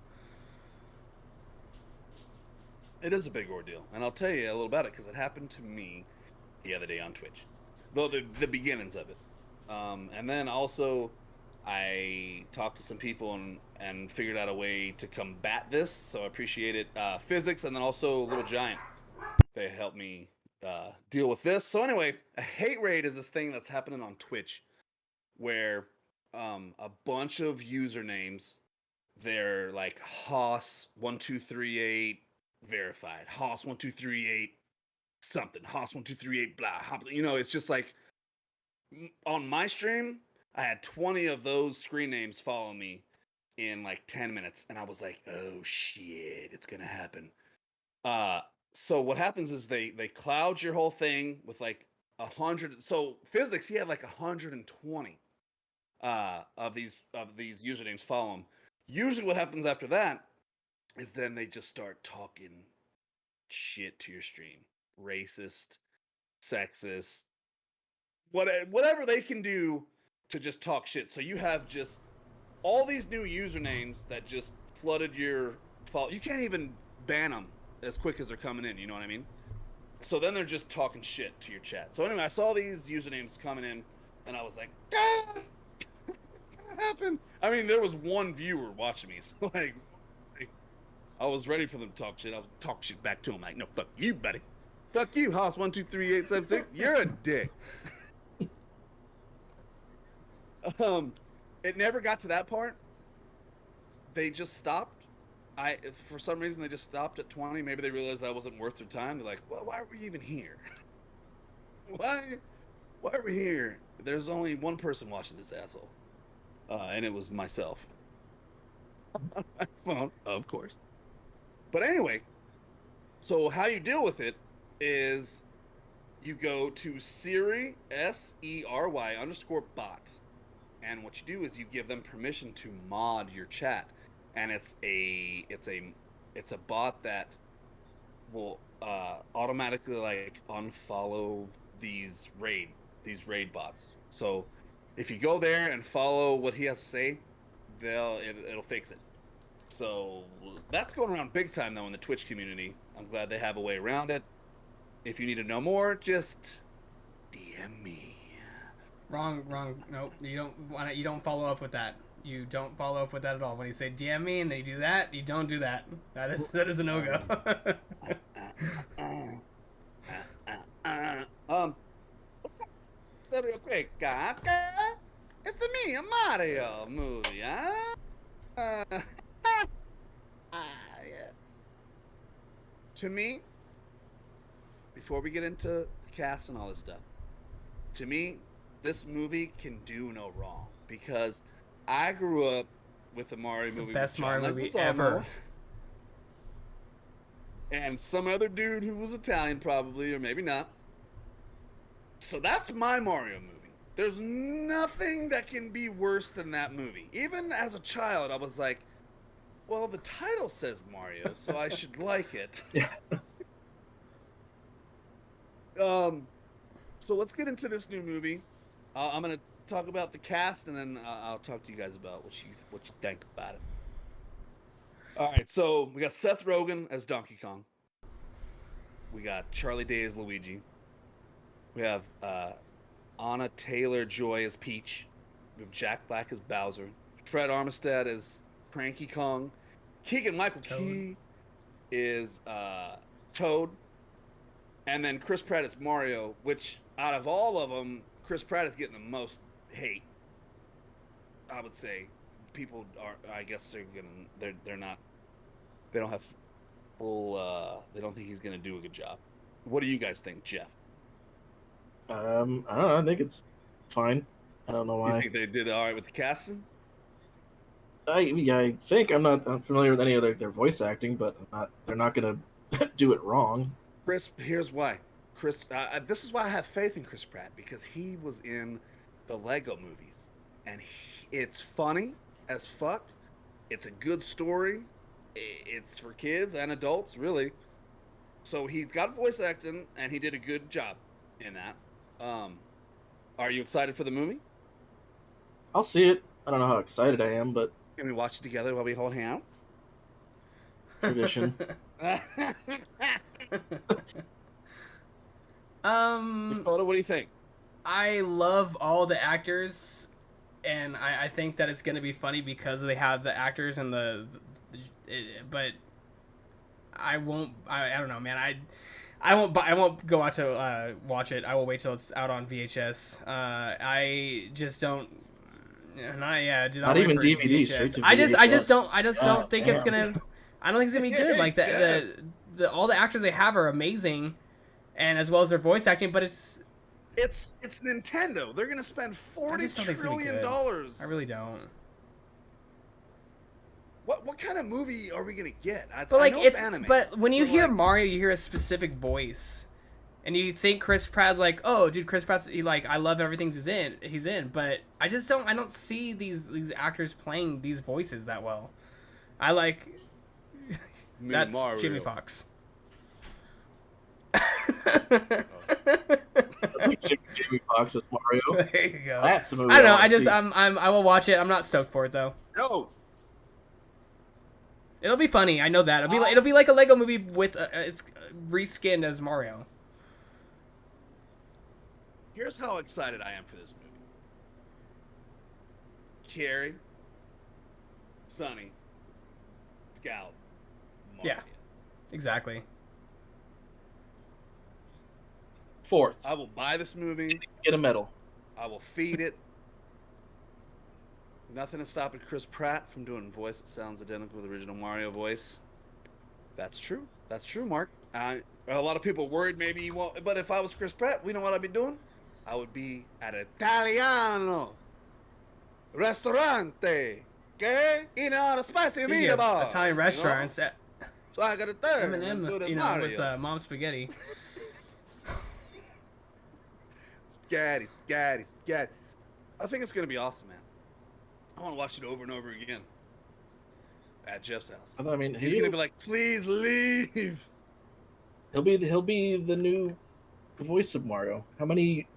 It is a big ordeal, and I'll tell you a little about it because it happened to me the other day on Twitch. Though the beginnings of it, and then also I talked to some people and figured out a way to combat this. So I appreciate it. Physics, and then also Little Giant. They helped me deal with this. So anyway, a hate raid is this thing that's happening on Twitch where a bunch of usernames, they're like Hoss1238 verified, Hoss1238 something, Hoss1238 blah, you know, it's just like on my stream, I had 20 of those screen names follow me in like 10 minutes, and I was like, oh shit, it's gonna happen. Uh, so what happens is they cloud your whole thing with like 100. So physics, he had like 120 of these usernames follow him. Usually, what happens after that is then they just start talking shit to your stream, racist, sexist, whatever they can do to just talk shit. So you have just all these new usernames that just flooded your fault. You can't even ban them as quick as they're coming in. You know what I mean? So then they're just talking shit to your chat. So anyway, I saw these usernames coming in, and I was like, ah, what's gonna happen? I mean, there was one viewer watching me, so like, I was ready for them to talk shit. I was talk shit back to him, like, no, fuck you, buddy. Fuck you, Hoss123876. You're a dick. It never got to that part. They just stopped. For some reason, they just stopped at 20. Maybe they realized that wasn't worth their time. They're like, well, why are we even here? Why are we here? There's only one person watching this asshole, and it was myself on my phone, of course. But anyway, so how you deal with it is you go to Siri SERY_bot, and what you do is you give them permission to mod your chat, and it's a bot that will automatically like unfollow these raid bots. So if you go there and follow what he has to say, it'll fix it. So that's going around big time though in the Twitch community. I'm glad they have a way around it. If you need to know more, just DM me. Wrong. Nope. You don't follow up with that. You don't follow up with that at all. When you say DM me and then you do that, you don't do that. That is a no go. So real quick, it's me, a Mario movie, huh? Yeah. To me, before we get into the cast and all this stuff, to me, this movie can do no wrong because I grew up with the Mario movie. Best with Mario John movie Leguizamo ever. and some other dude who was Italian, probably, or maybe not. So that's my Mario movie. There's nothing that can be worse than that movie. Even as a child, I was like, well, the title says Mario, so I should like it. Yeah. So let's get into this new movie. I'm gonna talk about the cast, and then I'll talk to you guys about what you think about it. All right, so we got Seth Rogen as Donkey Kong. We got Charlie Day as Luigi. We have Anna Taylor-Joy as Peach. We have Jack Black as Bowser. Fred Armstead as Cranky Kong. Keegan-Michael Key is Toad. And then Chris Pratt is Mario, which out of all of them, Chris Pratt is getting the most hate. I would say people are. I guess they're not. They don't have full. They don't think he's gonna do a good job. What do you guys think, Jeff? I don't know. I think it's fine. I don't know You why. think they did all right with the casting? I think I'm familiar with any of their voice acting, but they're not gonna do it wrong. Chris, here's why. Chris, this is why I have faith in Chris Pratt because he was in the Lego movies, and it's funny as fuck. It's a good story. It's for kids and adults, really. So he's got voice acting, and he did a good job in that. Are you excited for the movie? I'll see it. I don't know how excited I am, but Can we watch it together while we hold hands? tradition. Dakota, what do you think? I love all the actors, and I think that it's gonna be funny because they have the actors and but I won't. I don't know, man. I won't go out to watch it. I will wait till it's out on VHS. I just don't. Not even DVD, straight to I just VHS. don't think it's gonna. I don't think it's gonna be good. Like the all the actors they have are amazing, and as well as their voice acting. But it's Nintendo. They're gonna spend $40 trillion. I really don't. What kind of movie are we gonna get? But like it's anime, but when you hear like, Mario, you hear a specific voice, and you think Chris Pratt's like, oh, dude, Chris Pratt's I love everything he's in. But I don't see these actors playing these voices that well. I like that's Mario. Jimmy Fox. Jimmy Fox as Mario. There you go. That's the movie I don't know. wanna see. I will watch it. I'm not stoked for it though. No. It'll be funny. I know that. It'll be like a Lego movie with it's reskinned as Mario. Here's how excited I am for this movie. Carrie, Sonny, Scout, Mario. Yeah. Exactly. Fourth, I will buy this movie. get a medal. I will feed it. Nothing is stopping Chris Pratt from doing a voice that sounds identical to the original Mario voice. That's true. That's true, Mark. A lot of people worried maybe he won't. But if I was Chris Pratt, we know what I'd be doing? I would be at Italiano Ristorante. Okay? Eating all the spicy Speaking of meatballs. Italian restaurants, You know? So I got a third. Eminem, with Mom Spaghetti. Spaghetti. I think it's going to be awesome, man. I want to watch it over and over again at Jeff's house. I mean, He's going to be like, please leave. He'll be the new voice of Mario. How many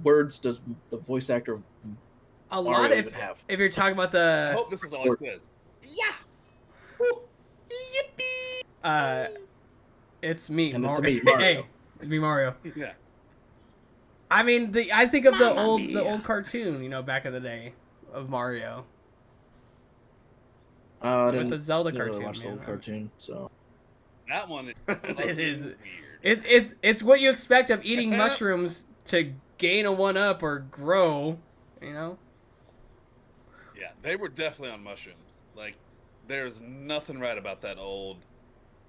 words does the voice actor of A Mario lot even have? if you're talking about I the hope this is all he says. Yeah. Woo. Yippee. it's me, And it's Mario. me, Mario. Hey, it's me, Mario. Yeah. I mean, I think of the Mamma old mia. cartoon, back in the day of Mario. I With didn't the Zelda really cartoon, watch the man. old cartoon, so That one is It is. weird. It's what you expect of eating mushrooms to gain a 1-up or grow, Yeah, they were definitely on mushrooms. Like, there's nothing right about that old.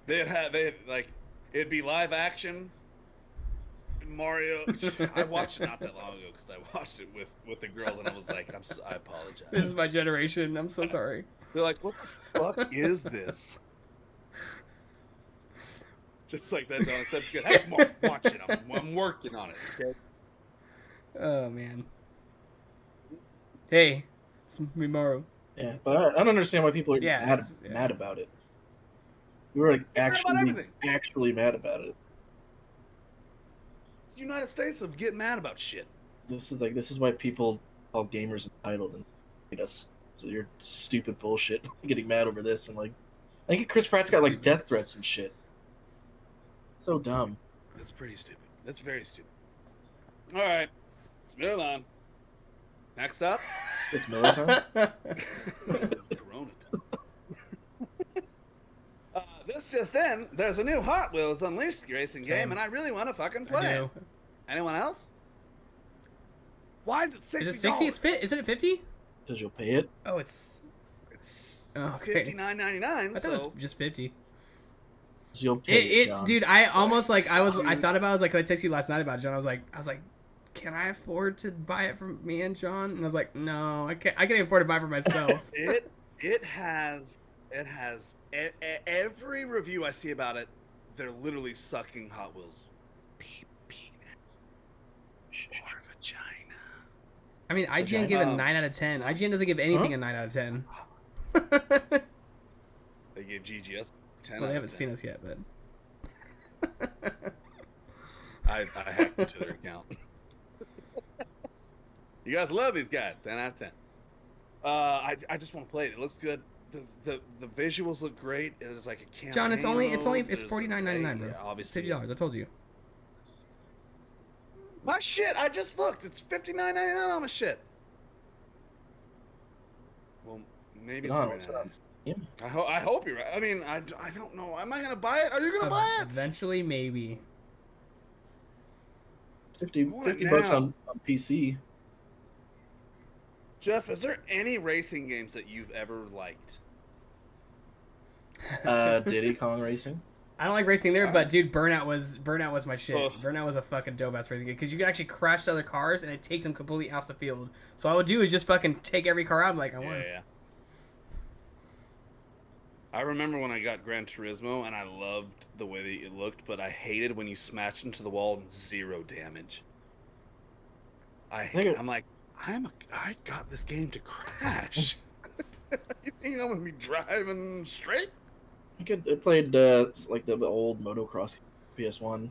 It'd be live action. Mario. I watched it not that long ago because I watched it with the girls and I was like, I apologize. This is my generation. I'm so sorry. They're like, what the fuck is this? Just like that. Don said, good. Hey, Mark, watch it. I'm working on it. Okay. Oh man. Hey, it's me, Mario. yeah. But I don't understand why people are Yeah, mad about it. We were mad about everything. actually mad about it. It's the United States of getting mad about shit. This is why people call gamers entitled and hate us. So you're stupid bullshit getting mad over this and like I think Chris Pratt's So got like stupid. death threats and shit. So dumb. That's pretty stupid. That's very stupid. All right, let's move on. Next up, It's Miller time. Corona time. This just in, there's a new Hot Wheels Unleashed racing game, Same. and I really want to fucking I play it. do. Anyone else? Why is it $60? Is it 60? Isn't it 50? Because you'll pay it. Oh, it's It's okay. $59.99. I thought it So was just 50. 'Cause you'll pay it, John. Dude, I almost I Dude. thought about it, I was like, 'cause I texted you last night about it, John. I was like, can I afford to buy it from me and John? And I was like, no, I can't afford to buy it for myself. it has every review I see about it, they're literally sucking Hot Wheels pee or vagina. I mean, IGN gave it a Um, 9 out of 10. IGN doesn't give anything a 9 out of 10. They gave GGS 10. Well, they out haven't of 10. seen us yet, but I hacked into their account. You guys love these guys. 10 out of 10. I just want to play it. It looks good. The visuals look great. It's like a campaign John, it's mode. $49.99, bro. Yeah, obviously. $50. I told you. My shit. I just looked. It's $59.99 on my shit. Well, maybe it's $49.99. Yeah. I hope you're right. I mean, I don't know. Am I gonna buy it? Are you gonna buy it? Eventually, maybe. 50 bucks on PC. Jeff, is there any racing games that you've ever liked? Diddy Kong Racing. I don't like racing there, but dude, Burnout was my shit. Ugh. Burnout was a fucking dope ass racing game because you can actually crash other cars and it takes them completely off the field. So all I would do is just fucking take every car out. Like I won. Yeah. I remember when I got Gran Turismo and I loved the way that it looked, but I hated when you smashed into the wall and 0 damage. I'm like, I got this game to crash. You think I'm gonna be driving straight? I played like the old motocross PS1.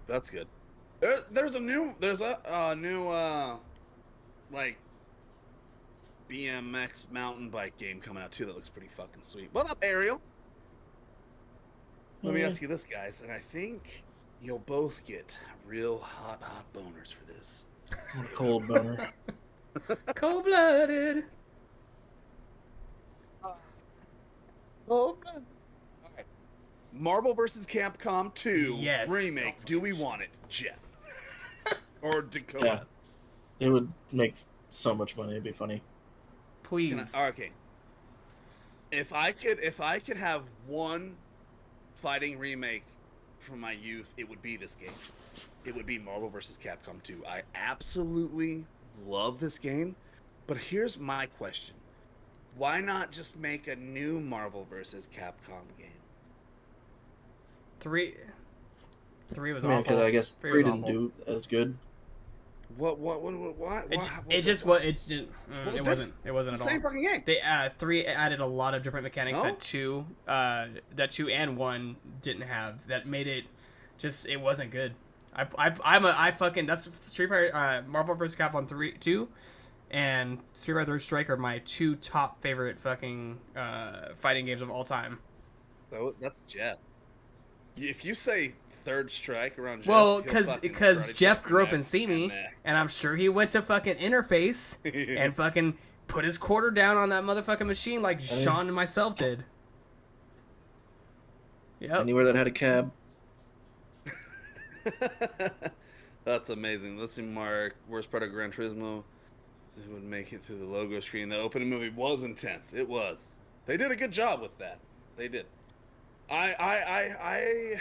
That's good. There's a new like BMX mountain bike game coming out too that looks pretty fucking sweet. What up, Ariel? Let me ask you this, guys, and I think you'll both get real hot boners for this. Cold boner. Cold-blooded. Alright. Marvel vs. Capcom 2 Yes. remake. Do we want it, Jeff? Or Dakota? Yeah. It would make so much money. It'd be funny. Please. Okay. If I could have one fighting remake from my youth, it would be this game. It would be Marvel vs. Capcom 2. I absolutely love this game, but here's my question. Why not just make a new Marvel vs. Capcom game? 3 was Yeah, awful. because I guess 3 3 was didn't awful. do as good. What? It wasn't at all. Same fucking game. They 3 added a lot of different mechanics No? that 2 and 1 didn't have. That made it just it wasn't good. I fucking that's Street Fighter Marvel vs. Capcom 2 and Street Fighter 3 Strike are my 2 top favorite fucking fighting games of all time. That's Jeff. If you say Third Strike around Jeff, Well, he'll because fucking Jeff karate grew chop up your in Simi, neck. and I'm sure he went to fucking Interface and fucking put his quarter down on that motherfucking machine like Sean and myself did. Yep. Anywhere that had a cab. That's amazing. Let's see, Mark. Worst part of Gran Turismo would make it through the logo screen. The opening movie was intense. It was. They did a good job with that. They did. I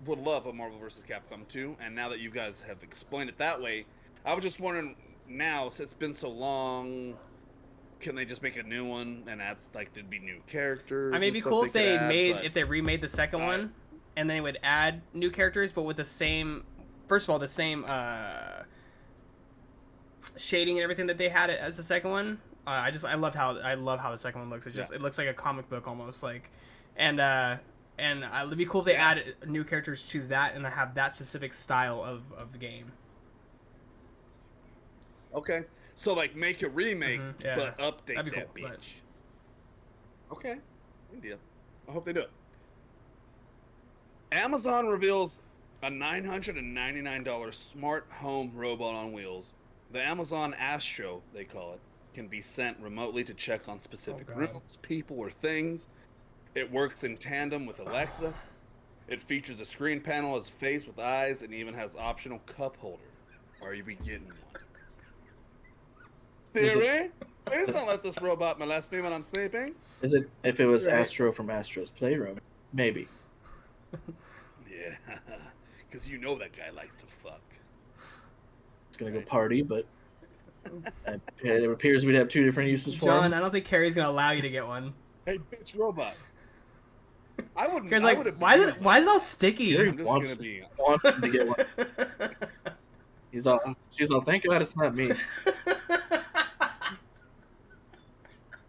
would love a Marvel vs. Capcom 2, and now that you guys have explained it that way, I was just wondering now, since it's been so long, can they just make a new one and add like there'd be new characters? I mean, it'd be and stuff cool if they could add, if they remade the second one, and they would add new characters, but with the same, first of all, the same shading and everything that they had as the second one. I love how the second one looks. It looks like a comic book almost, like, and it'd be cool if they add new characters to that and have that specific style of the game. Okay, so like make a remake, yeah. but update That'd be that cool, bitch. Okay, good deal. I hope they do it. Amazon reveals a $999 smart home robot on wheels. The Amazon Astro, they call it, can be sent remotely to check on specific rooms, people, or things. It works in tandem with Alexa. It features a screen panel as a face with eyes and even has optional cup holder. Are you getting one? Siri, please don't let this robot molest me when I'm sleeping. Is it if it was Astro from Astro's Playroom? Maybe. Yeah, because you know that guy likes to fuck. It's gonna go party, but it appears we'd have 2 different uses for John, him. I don't think Carrie's gonna allow you to get one. Hey, bitch, robot. I wouldn't. Carrie's I like, would've why is been it all sticky? Carrie I'm just wants, gonna be. wants him to get one. She's all, thank God it's not me.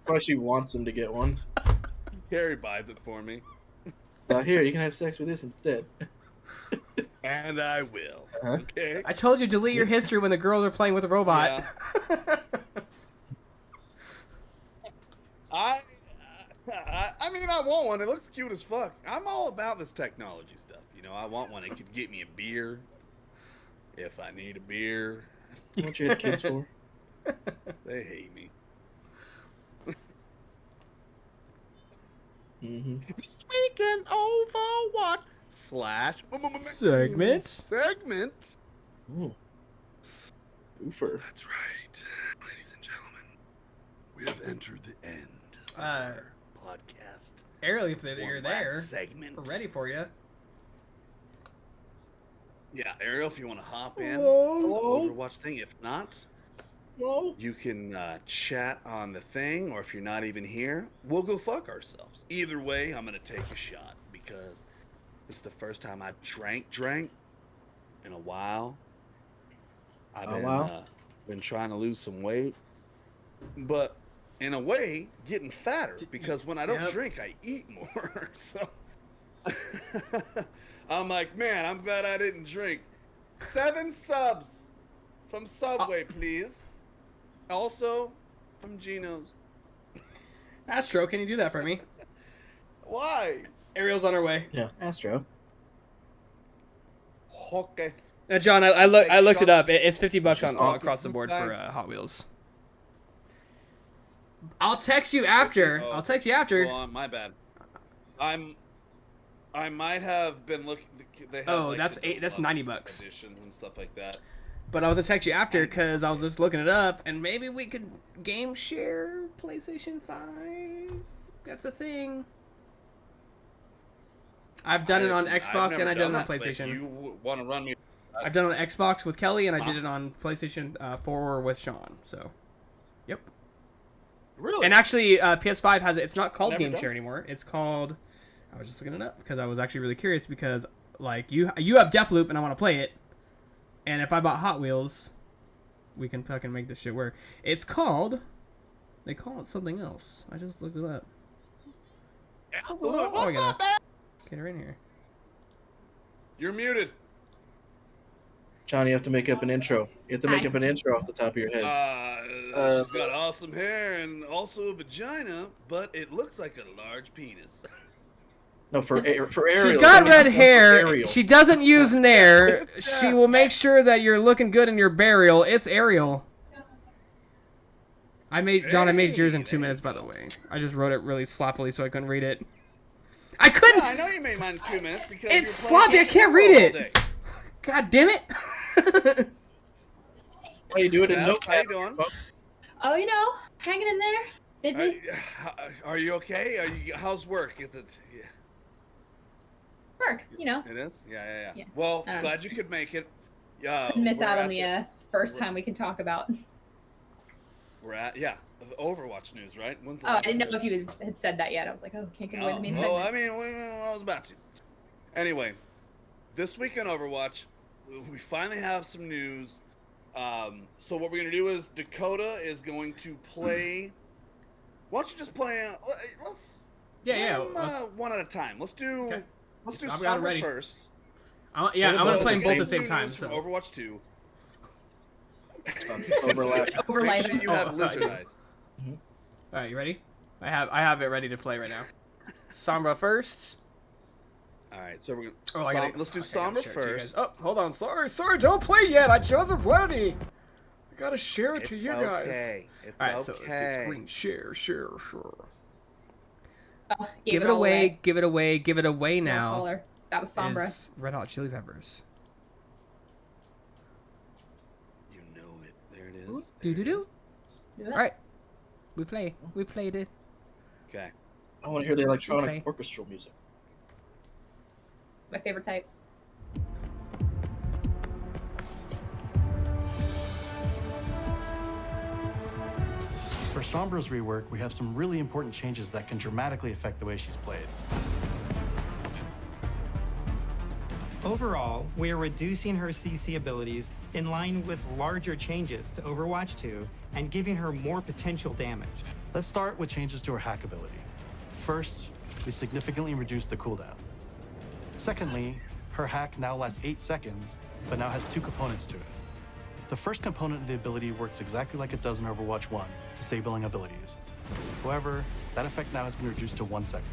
That's why she wants him to get one. Carrie buys it for me. So here, you can have sex with this instead. And I will. Uh-huh. Okay. I told you delete your history when the girls are playing with a robot. I mean, I want one. It looks cute as fuck. I'm all about this technology stuff. You know, I want one. It could get me a beer if I need a beer. What you had kids for? They hate me. Mm-hmm. Speaking Overwatch Segment. segment. Ooh. Oofer. That's right, ladies and gentlemen. We have entered the end of our podcast. Ariel, if One you're last there, segment. we're ready for you. Yeah, Ariel, if you want to hop in, Hello? Overwatch thing. If not, Hello? you can chat on the thing, or if you're not even here, we'll go fuck ourselves. Either way, I'm gonna take a shot because this is the first time I've drank in a while. I've been trying to lose some weight, but in a way, getting fatter because when I don't drink, I eat more. So I'm like, man, I'm glad I didn't drink. 7 subs from Subway, please. Also from Geno's. Astro, can you do that for me? Why? Ariel's on her way. Yeah, Astro. Okay. John, I looked it up. It's $50 on talking across the board for sometimes. Hot Wheels. I'll text you after. Oh. I'll text you after. Well, my bad. I might have been looking. They have, Oh, like, that's the that's deluxe $90. editions and stuff like that. But I was gonna text you after because I was just looking it up, and maybe we could game share PlayStation 5. That's a thing. I've done it on Xbox and I've done it on PlayStation. You want to run me? I've done it on Xbox with Kelly, and I did it on PlayStation 4 with Sean. So, yep. Really? And actually, PS5 has it. It's not called Never Game done Share anymore. It's called. I was just looking it up because I was actually really curious because like you have Deathloop and I want to play it, and if I bought Hot Wheels, we can fucking make this shit work. It's called. They call it something else. I just looked it up. What's up, man? Get her in here. You're muted. John, you have to make up an intro. You have to make up an intro off the top of your head. She's got awesome hair and also a vagina, but it looks like a large penis. No, for Ariel. She's got red hair. Ariel. She doesn't use Nair. She will make sure that you're looking good in your burial. It's Ariel. I made yours in 2 minutes, by the way. I just wrote it really sloppily so I couldn't read it. I couldn't. Yeah, I know you made mine in 2 minutes because It's you're playing sloppy. I can't read all it. day. God damn it. Why you do it in Yes, Notepad? how you doing? Oh, you know, hanging in there. Busy. Are you okay? How's work? Is it? Yeah. Work, you know. It is. Yeah. Yeah. Well, I don't glad you could make it. Couldn't miss we're out at on the first time we can talk about. We're at the Overwatch news, right? When's the Oh, I last didn't know news? if you had said that yet. I was like, oh, can't give away the main Well, segment. I mean, I was about to. Anyway, this week in Overwatch, we finally have some news. So what we're gonna do is Dakota is going to play. Why don't you just play? Let's Yeah. one at a time. Let's do. Okay. Let's do I've got it Sombra ready. first. I'm gonna play them both at the same News time. from So. Overwatch 2. Overlap. Just overlay Make sure them. you have Oh, lizard yeah. eyes. All right, you ready? I have it ready to play right now. Sombra first. All right, so we're gonna. Oh, I gotta, let's do I gotta Sombra share it to you guys. first. Oh, hold on. Sorry, don't play yet. I wasn't ready. I gotta share it to you guys. Okay. It's All right, so okay. let's do screen share. Oh, Give it all away. Give it away No, now. smaller. That was Sombra. Is Red Hot Chili Peppers. You know it. There it is. Do. Do it. All right, we played it. Okay. I want to hear the electronic Okay. orchestral music. My favorite type. For Sombra's rework, we have some really important changes that can dramatically affect the way she's played. Overall, we are reducing her CC abilities in line with larger changes to Overwatch 2 and giving her more potential damage. Let's start with changes to her hack ability. First, we significantly reduced the cooldown. Secondly, Her hack now lasts 8 seconds, but now has 2 components to it. The first component of the ability works exactly like it does in Overwatch 1, disabling abilities. However, that effect now has been reduced to 1 second.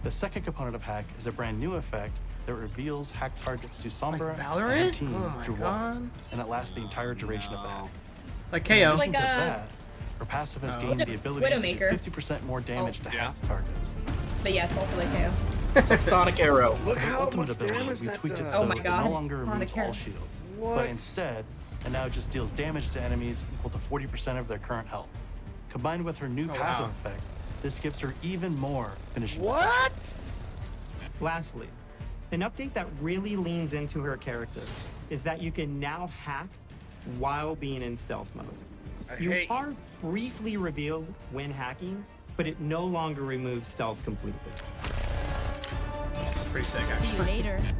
The second component of hack is a brand new effect that reveals hacked targets to Sombra and her Valorant? team Oh my through God. walls, and it lasts the entire duration of the hack. Like In KO. addition Like to a- that, her passive has gained the ability to do Widowmaker. 50% more damage to Yeah. hacked targets. But yes, also like KO. It's like Sonic Arrow. Look Her how ultimate much ability, damage we that tweaked it does. so Oh my it God, no longer Sonic removes all Arrow. shields, What? but instead, it now just deals damage to enemies equal to 40% of their current health. Combined with her new passive wow. effect, this gives her even more finishing What? Lastly, an update that really leans into her character is that you can now hack while being in stealth mode. You hate- are briefly revealed when hacking, but it no longer removes stealth completely. It's pretty sick, See you actually. later. Is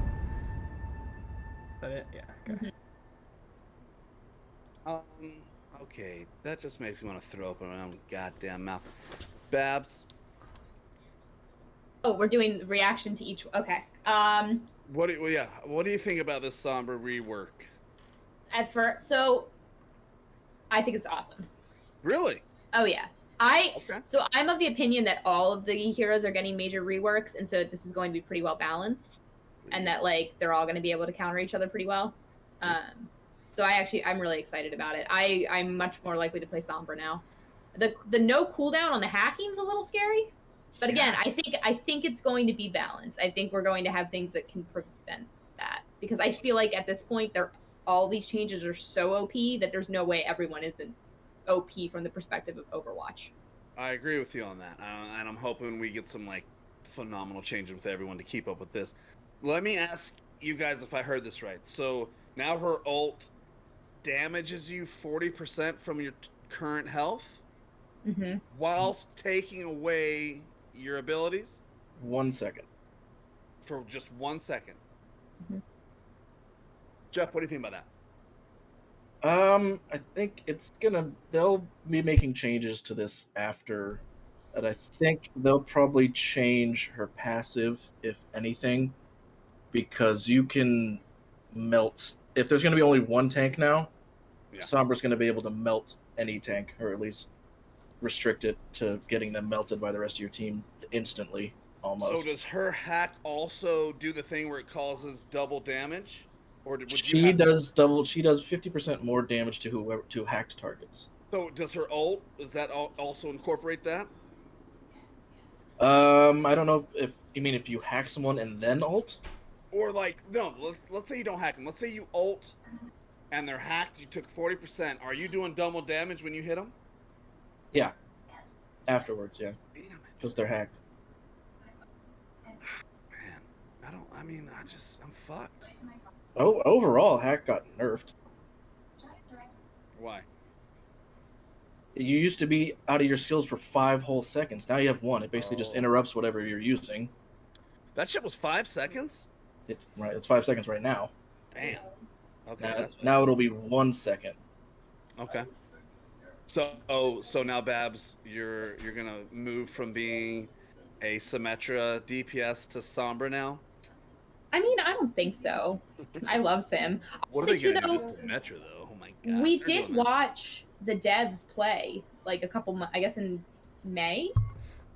that it? Yeah. Okay. Okay, that just makes me want to throw up my own goddamn mouth. Babs, Oh, we're doing reaction to each. Okay. what do you think about this Sombra rework? At first, so I think it's awesome. Really? Oh yeah. Okay. So I'm of the opinion that all of the heroes are getting major reworks, and so this is going to be pretty well balanced, and that like they're all going to be able to counter each other pretty well. So I'm really excited about it. I'm much more likely to play Sombra now. The no cooldown on the hacking's a little scary, but again, I think it's going to be balanced. I think we're going to have things that can prevent that, because I feel like at this point all these changes are so OP that there's no way everyone isn't OP from the perspective of Overwatch. I agree with you on that, and I'm hoping we get some like phenomenal changes with everyone to keep up with this. Let me ask you guys if I heard this right. So now her ult damages you 40% from your current health, Mm-hmm. whilst taking away your abilities 1 second. for just 1 second. Mhm. Jeff, what do you think about that? I think they'll be making changes to this after, and I think they'll probably change her passive, if anything, because you can melt. If there's going to be only one tank now, Yeah. Sombra's going to be able to melt any tank, or at least restrict it to getting them melted by the rest of your team instantly, almost. So does her hack also do the thing where it causes double damage? Or would She you have... does 50% more damage to hacked targets. So does her ult, does that also incorporate that? I don't know if you mean if you hack someone and then ult. Or like, no, let's say you don't hack them. Let's say you ult and they're hacked, you took 40%. Are you doing double damage when you hit them? Yeah. Afterwards, yeah, Damn it. because they're hacked. Man, I'm fucked. Oh, overall, hack got nerfed. Why? You used to be out of your skills for 5 whole seconds. Now you have 1. It basically just interrupts whatever you're using. That shit was 5 seconds? It's 5 seconds right now. Damn. Okay. Now it'll be 1 second. Okay. So now Babs, you're gonna move from being a Symmetra DPS to Sombra now? I mean, I don't think so. I love Sim. What are they Also, gonna too, do with Symmetra though? Oh my god. We they're did doing that. watch the devs play like a couple months, I guess in May,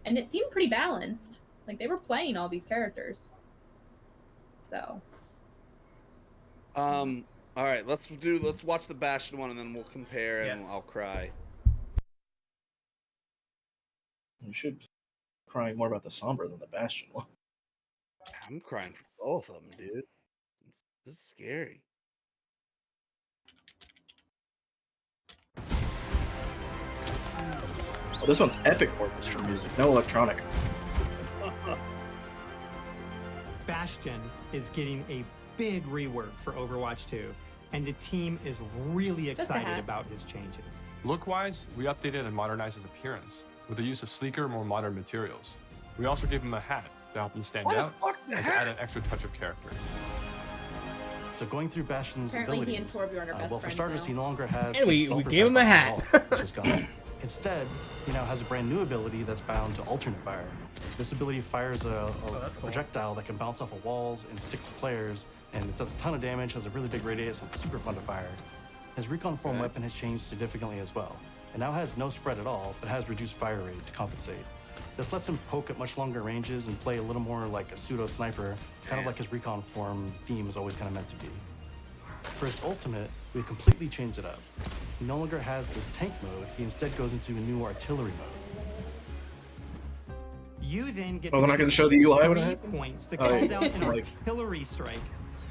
and it seemed pretty balanced. Like they were playing all these characters. So. All right, let's watch the Bastion one and then we'll compare and Yes. I'll cry. You should be crying more about the Sombra than the Bastion one. I'm crying for both of them, dude. This is scary. Oh, this one's epic orchestra music, no electronic. Bastion is getting a big rework for Overwatch 2, and the team is really Just a excited hat. about his changes. Look-wise, we updated and modernized his appearance with the use of sleeker, more modern materials. We also gave him a hat to help him stand Why the out fuck the and to hat? add an extra touch of character. So going through Bastion's Apparently he abilities, and Torbjorn are best well, for friends starters, now. he no longer has. And we silver gave him a vest hat. at all. It's just gone. Instead, he now has a brand new ability that's bound to alternate fire. This ability fires a that's cool. projectile that can bounce off of walls and stick to players, and it does a ton of damage, has a really big radius, it's super fun to fire. His recon form weapon has changed significantly as well. It now has no spread at all, but has reduced fire rate to compensate. This lets him poke at much longer ranges and play a little more like a pseudo-sniper, kind of like his recon form theme is always kind of meant to be. For his ultimate, we completely changed it up. He no longer has this tank mode, he instead goes into a new artillery mode. You then get Oh, we're not gonna choose show the UI when it 3 happens? points to Oh, call yeah. down an Like- artillery strike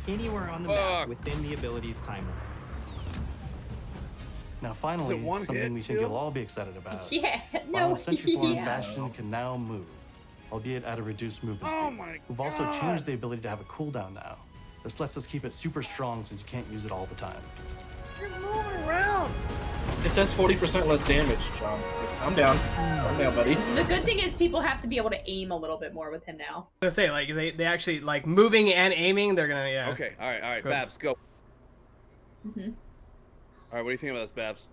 anywhere on the map within the ability's timer. Now finally, one something hit we think kill? you'll all be excited about. Yeah, While no, in Sentry form, yeah. Bastion can now move, albeit at a reduced movement speed. Oh my We've also God. changed the ability to have a cooldown now. This lets us keep it super strong since you can't use it all the time. You're moving around. It does 40% less damage, John. I'm down. I'm down, buddy. The good thing is people have to be able to aim a little bit more with him now. I was gonna say, like, they actually, like, moving and aiming, they're gonna, yeah. Okay, all right, Good. Babs, go. hmm All right, what do you think about this, Babs?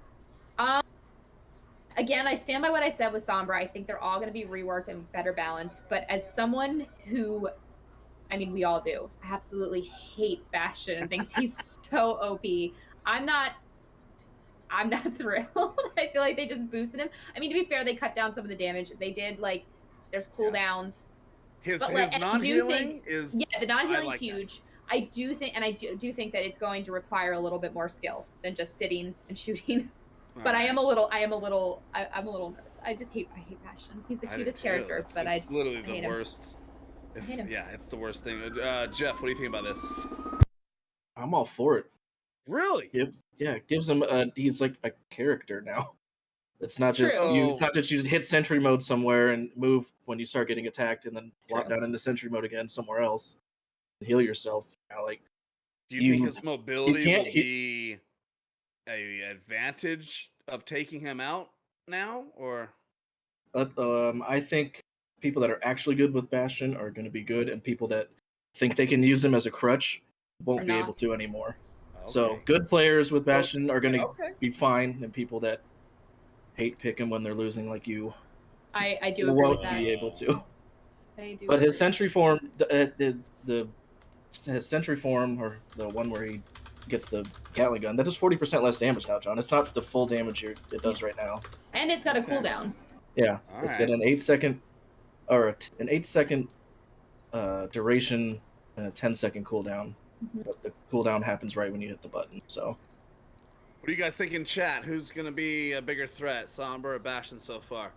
Again, I stand by what I said with Sombra. I think they're all going to be reworked and better balanced. But as someone who, I mean, we all do, absolutely hates Bastion and thinks he's so OP, I'm not thrilled. I feel like they just boosted him. I mean, to be fair, they cut down some of the damage. They did, like, there's cooldowns. His But, like, and I do non-healing think- is... Yeah, the non-healing's I like that. huge. I do think, and I do think that it's going to require a little bit more skill than just sitting and shooting. But All right. I'm a little nervous. I hate Bastion. He's the I do cutest too. character, It's- but it's I just literally I the hate him. worst. hate him. Yeah, it's the worst thing. Jeff, what do you think about this? I'm all for it. Really? It gives him he's like a character now. It's not just True. you. It's not just you hit sentry mode somewhere and move when you start getting attacked, and then plop True. down into sentry mode again somewhere else. Heal yourself. Like Do you think You- his mobility can't- will be a advantage of taking him out now, or? I think people that are actually good with Bastion are going to be good, and people that think they can use him as a crutch won't Are be not. able to anymore. So Okay. good players with Bastion are going to Okay. be fine, and people that hate pick him when they're losing, like you, I do agree won't with that. be able to. I do But his agree. sentry form, his sentry form, or the one where he gets the Gatling gun, that does 40% less damage now, John. It's not the full damage it does right now. And it's got a Okay. cooldown. Yeah, All it's right. got an 8-second, or an 8-second duration and a 10-second cooldown. Mhm. But the cooldown happens right when you hit the button. So What do you guys think in chat? Who's gonna be a bigger threat, Sombra or Bastion so far?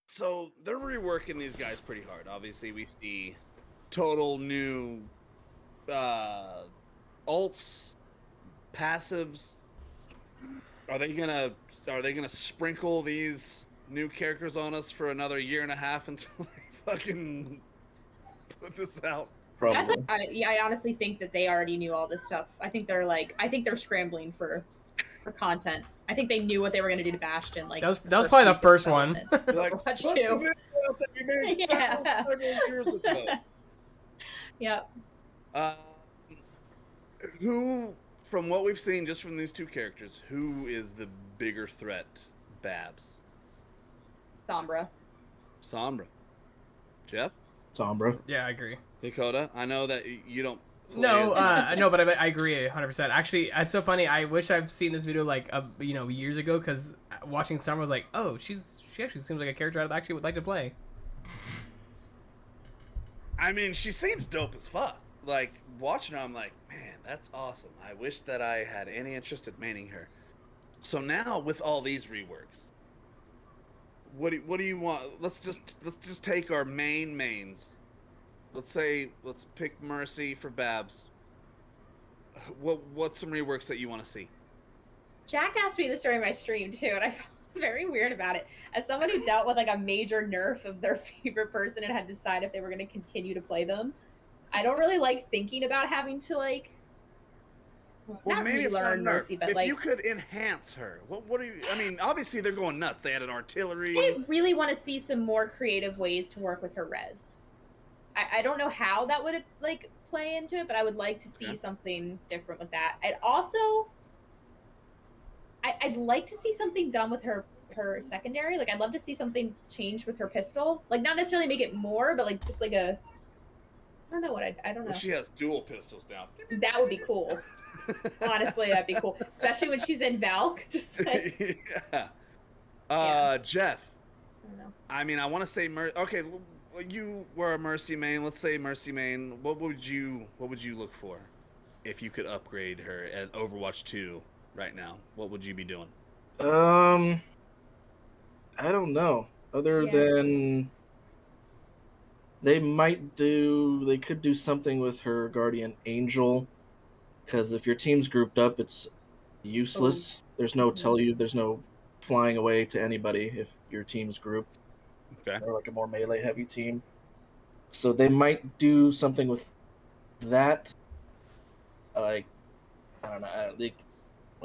So they're reworking these guys pretty hard. Obviously, we see total new ults, passives. Are they gonna sprinkle these new characters on us for another year and a half until they fucking put this out? probably. That's what I honestly think that they already knew all this stuff. I think they're scrambling for content. I think they knew what they were going to do to Bastion. Like That was the probably the week of first one. development. They're like, Overwatch "Put the 2. video out that we made Yeah. several years ago." Yep. Who, from what we've seen just from these two characters, who is the bigger threat? Babs, Sombra. Sombra, Jeff, Sombra. Yeah, I agree. Dakota. I know that you don't. play No, as- no, but I agree 100%. Actually, it's so funny. I wish I've seen this video like years ago, because watching Summer was like, oh, she actually seems like a character I actually would like to play. I mean, she seems dope as fuck. Like watching her, I'm like, man, that's awesome. I wish that I had any interest in maining her. So now with all these reworks, what do you want? Let's just take our mains. Let's pick Mercy for Babs. What's some reworks that you want to see? Jack asked me this during my stream too, and I felt very weird about it. As someone who dealt with like a major nerf of their favorite person and had to decide if they were going to continue to play them, I don't really like thinking about having to like not maybe it's not relearn nerf. Mercy, but if like you could enhance her, what do you? I mean, obviously they're going nuts. They added artillery. I really want to see some more creative ways to work with her res. I don't know how that would like play into it, but I would like to see Okay. something different with that. I'd also I'd like to see something done with her secondary. Like, I'd love to see something changed with her pistol. Like, not necessarily make it more, but like just like a. I don't know what I don't know. Well, she has dual pistols now. That would be cool. Honestly, that'd be cool, especially when she's in Valk. Just like. Yeah. Jeff. I don't know. I mean, I want to say okay. You were a Mercy main. Let's say Mercy main. What would you look for if you could upgrade her at Overwatch 2 right now? What would you be doing? I don't know. Other than they could do something with her Guardian Angel, because if your team's grouped up, it's useless. There's no there's no flying away to anybody if your team's grouped. Okay. Or like a more melee heavy team. So they might do something with that. Like, I don't know. Maybe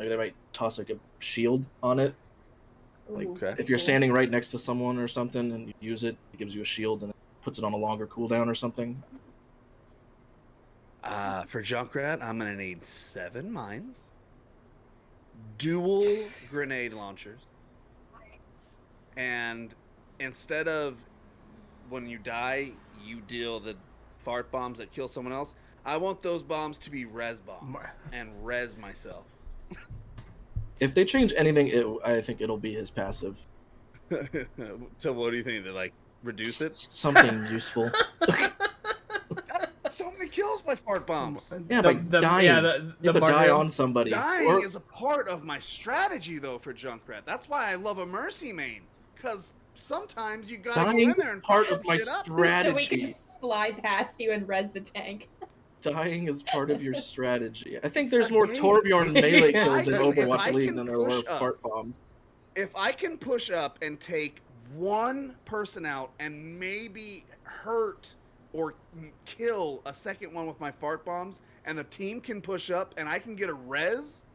they might toss like a shield on it. Like, if you're standing right next to someone or something and you use it, it gives you a shield and it puts it on a longer cooldown or something. For Junkrat, I'm gonna need 7 mines, dual grenade launchers, and instead of when you die, you deal the fart bombs that kill someone else. I want those bombs to be res bombs and res myself. If they change anything, I think it'll be his passive. So what do you think? They like reduce it? Something useful. So many kills by fart bombs. Yeah, but dying. Yeah, you have to die on somebody. Dying is a part of my strategy, though, for Junkrat. That's why I love a Mercy main. Because sometimes you gotta go in there and part fuck of my shit up. strategy. So we can fly past you and res the tank. Dying is part of your strategy. I think there's more Torbjorn melee kills in Overwatch League than there were fart bombs. If I can push up and take one person out and maybe hurt or kill a second one with my fart bombs, and the team can push up and I can get a res,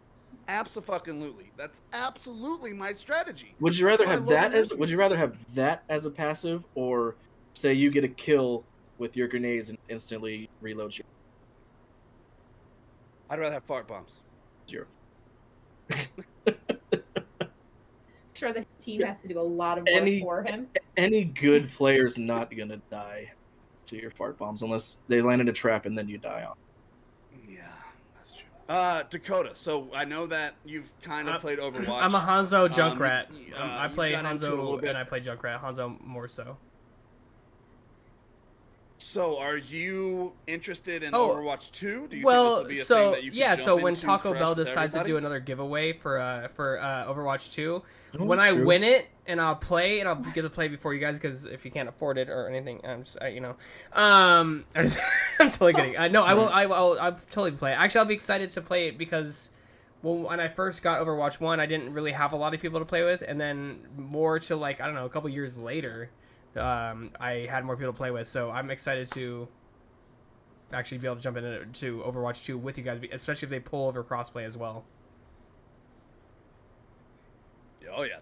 abso-fucking-lutely. That's absolutely my strategy. Would you rather have that as a passive, or say you get a kill with your grenades and instantly reload you? I'd rather have fart bombs. Sure. Sure, the team has to do a lot of work for him. Any good player's not gonna die to your fart bombs unless they land in a trap and then you die on. Yeah, that's true. Dakota, so I know that you've kind of played Overwatch. I'm a Hanzo Junkrat. I play got into it a little Hanzo bit. and I play Junkrat. Hanzo more so. So, are you interested in Overwatch 2? Do you think this Well, will be a so thing that you can yeah, jump so when into Taco fresh Bell with decides to do everybody? another giveaway for Overwatch 2, Oh, when I true. win it and I'll play and I'll get to play before you guys, because if you can't afford it or anything, I'm just I'm totally kidding. No, I'll totally play. Actually, I'll be excited to play it because when I first got Overwatch 1, I didn't really have a lot of people to play with, and then more to like, I don't know, a couple years later, I had more people to play with. So I'm excited to actually be able to jump into Overwatch 2 with you guys, especially if they pull over crossplay as well. Oh yeah,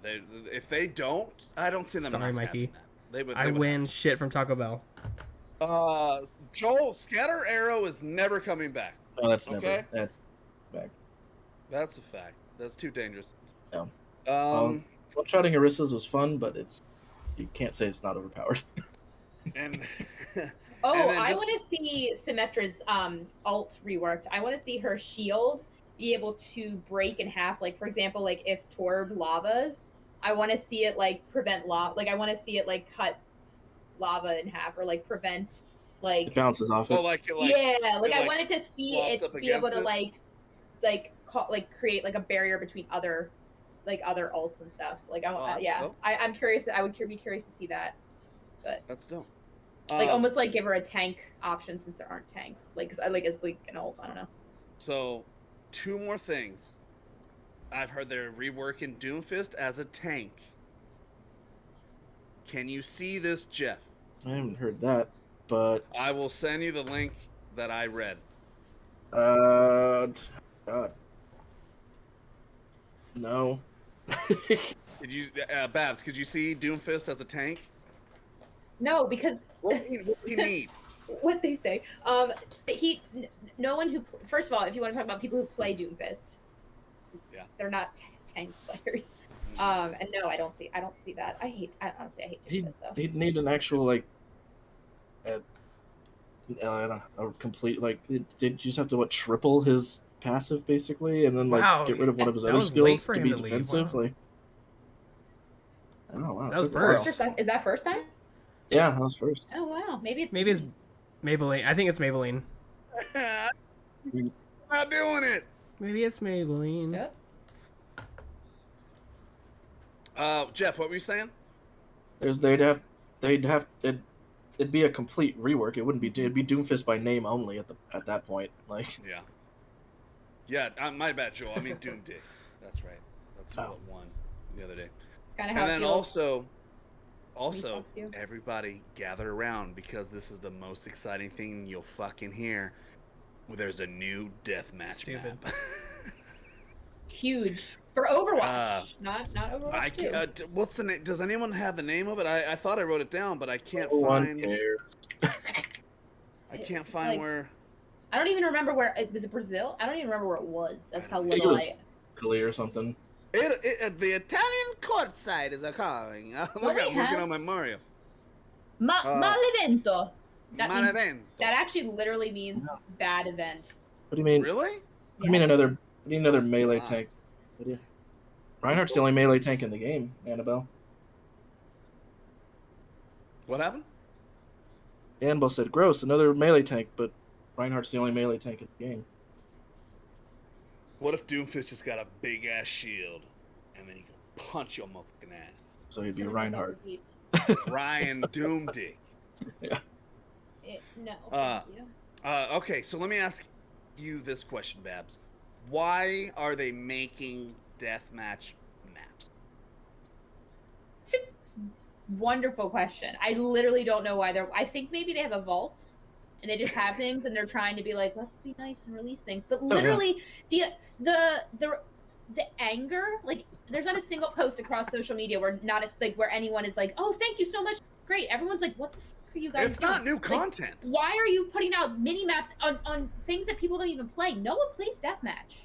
if they don't, I don't see them. Sorry, not Mikey. having that. I win shit from Taco Bell. Joel, Scatter Arrow is never coming back. Oh, that's Okay. never. That's back. That's a fact. That's too dangerous. No. And One-shotting Orissa's was fun, but you can't say it's not overpowered. and Oh, and then I just- want to see Symmetra's ult reworked. I want to see her shield be able to break in half. Like, for example, like if Torb lavas, I want to see it like prevent lava. Like, I want to see it like cut lava in half, or like prevent like. It bounces off it. Oh, like I wanted to see flops it up be able against to it? create like a barrier between other ults and stuff. Like, that's yeah, dope. I'm curious. I would be curious to see that, but. That's dope. Like almost like give her a tank option since there aren't tanks. Like as like an ult. I don't know. So, 2 more things. I've heard they're reworking Doomfist as a tank. Can you see this, Jeff? I haven't heard that, but I will send you the link that I read. God, no. Did you, Babs? Could you see Doomfist as a tank? No, because What do you need? what they say. No one who. First of all, if you want to talk about people who play Doomfist, Yeah. they're not tank players. And no, I don't see that. Honestly, I hate Doomfist though. He'd need an actual like, I don't know, a complete like. Did you just have to triple his passive basically, and then like Wow, get rid of one of his that other was late skills for to him be to leave, defensive? wow. Like, I don't know. Wow, That was it took a while. first. Is that first time? Yeah, that was first. Oh wow, maybe it's Maybelline. I think it's Maybelline. I'm not doing it. Maybe it's Maybelline. Yep. Jeff, what were you saying? It'd be a complete rework. It'd be Doomfist by name only at that point. Like, Yeah, my bad, Joel. I mean Doom Dick. That's right. That's what won the other day. Kind of And how it then feels. also, Fucks you. everybody gather around because this is the most exciting thing you'll fucking hear. There's a new deathmatch Stupid. map. Huge for Overwatch, not Overwatch 2. What's the name? Does anyone have the name of it? I thought I wrote it down, but I can't no one find. cares. I can't It's find like- where. I don't even remember where. Was it Brazil? I don't even remember where it was. That's how I think it little was I. Italy or something. The Italian courtside is a calling. Look, they I'm working have- on my Mario. Malevento. That means Malevento. that actually literally means bad event. What do you mean? Really? What do you mean Yes. another? You need another So melee fly. tank? What do you- Reinhardt's the only melee tank in the game, Annabelle. What happened? Annabelle said, "Gross, another melee tank," but Reinhardt's the only melee tank in the game. What if Doomfist just got a big ass shield, and then he can punch your motherfucking ass? So he'd be Sorry, Reinhardt. repeat. Ryan Doomdick. No, Uh, thank you. Okay, so let me ask you this question, Babs. Why are they making deathmatch maps? It's a wonderful question. I literally don't know why they're. I think maybe they have a vault, and they just have things, and they're trying to be like, let's be nice and release things. But literally, the anger, like, there's not a single post across social media where where anyone is like, oh, thank you so much, great. Everyone's like, what the fuck are you guys It's doing? not new Like, content. why are you putting out mini maps on things that people don't even play? No one plays deathmatch.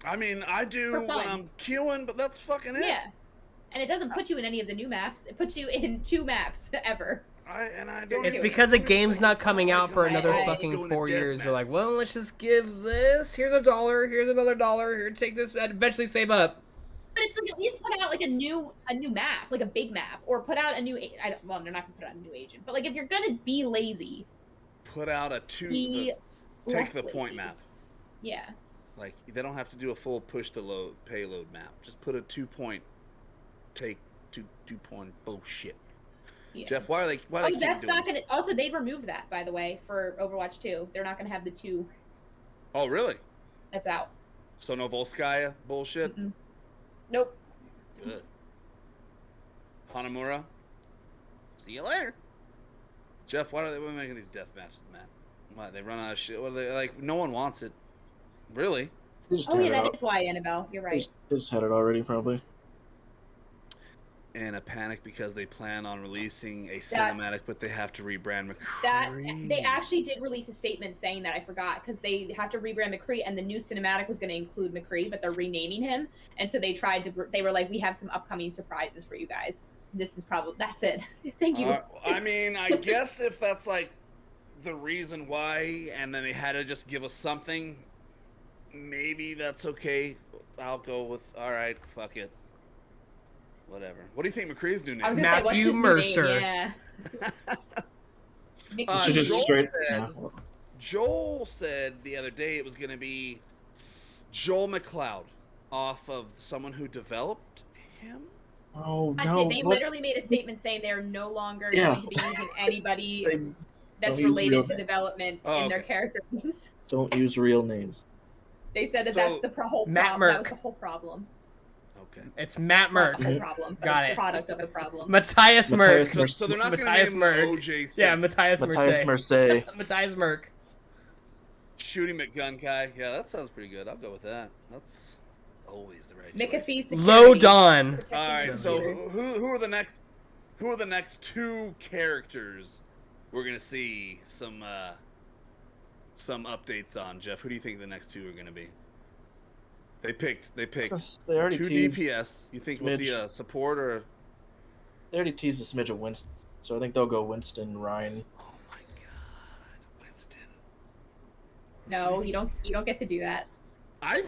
I mean, I do For when fun. I'm queuing, but that's fucking it. Yeah. And it doesn't put you in any of the new maps. It puts you in 2 maps ever. I don't. It's It's because a game's not coming out for another I- fucking 4 years. They're like, well, let's just give this. Here's $1. Here's another $1. Here, take this, and eventually save up. But it's like, at least put out like a new map, like a big map, or put out a new. Well, they're not gonna put out a new agent, but like if you're gonna be lazy, Put out a be take less the point lazy. map. Yeah. Like they don't have to do a full push to load payload map. Just put a 2-point take 2-point bullshit. Yeah. Jeff, why are they Oh, keep that's doing not this? gonna. Also, they removed that, by the way, for Overwatch 2. They're not gonna have the 2. Oh, really? That's out. So no Volskaya bullshit? Mm-mm. Nope. Good. Hanamura? See you later. Jeff, why are they making these death matches, man? Why, they run out of shit? What are they, like, no one wants it. Really? They just Oh had yeah, it that out. is why, Annabelle. You're right. They just had it already, probably. In a panic because they plan on releasing a cinematic, but they have to rebrand McCree. That they actually did release a statement saying that. I forgot, because they have to rebrand McCree, and the new cinematic was going to include McCree, but they're renaming him, and so they were like, we have some upcoming surprises for you guys. This is probably that's it. Thank you. I mean, I guess if that's like the reason why, and then they had to just give us something, maybe that's okay. I'll go with all right. Fuck it. Whatever. What do you think McCree's new name? I was is? gonna say, what's Matthew his new Mercer. name? Yeah. Nick Uh, Should just Joel straight. said- Yeah. Joel said the other day it was going to be Joel McLeod off of someone who developed him. Oh no! They what? literally made a statement saying they're no longer Yeah. going to be using anybody They that's don't use real related to names. development Oh, in their okay. character names. Don't use real names. They said that So- that's the whole Matt problem. That Merck. was the whole problem. Okay. It's Matt Not Merck. the whole problem. but Got the it. product of the problem. Matthias Matthias Merck. So they're not going to Matthias name Merck. OJ Simpson. Yeah, Matthias Matthias Mercer. Mercer. Matthias Merck. Shooting McGun guy. Yeah, that sounds pretty good. I'll go with that. That's always the right choice. McAfee security. Low Dawn. Protecting All your right. So computer. who are the next 2 characters we're going to see some updates on? Jeff, who do you think the next 2 are going to be? They picked They already two teased DPS. You think we'll see a support or? They already teased a smidge of Winston, so I think they'll go Winston, Ryan. Oh my god, Winston. No, you don't get to do that. I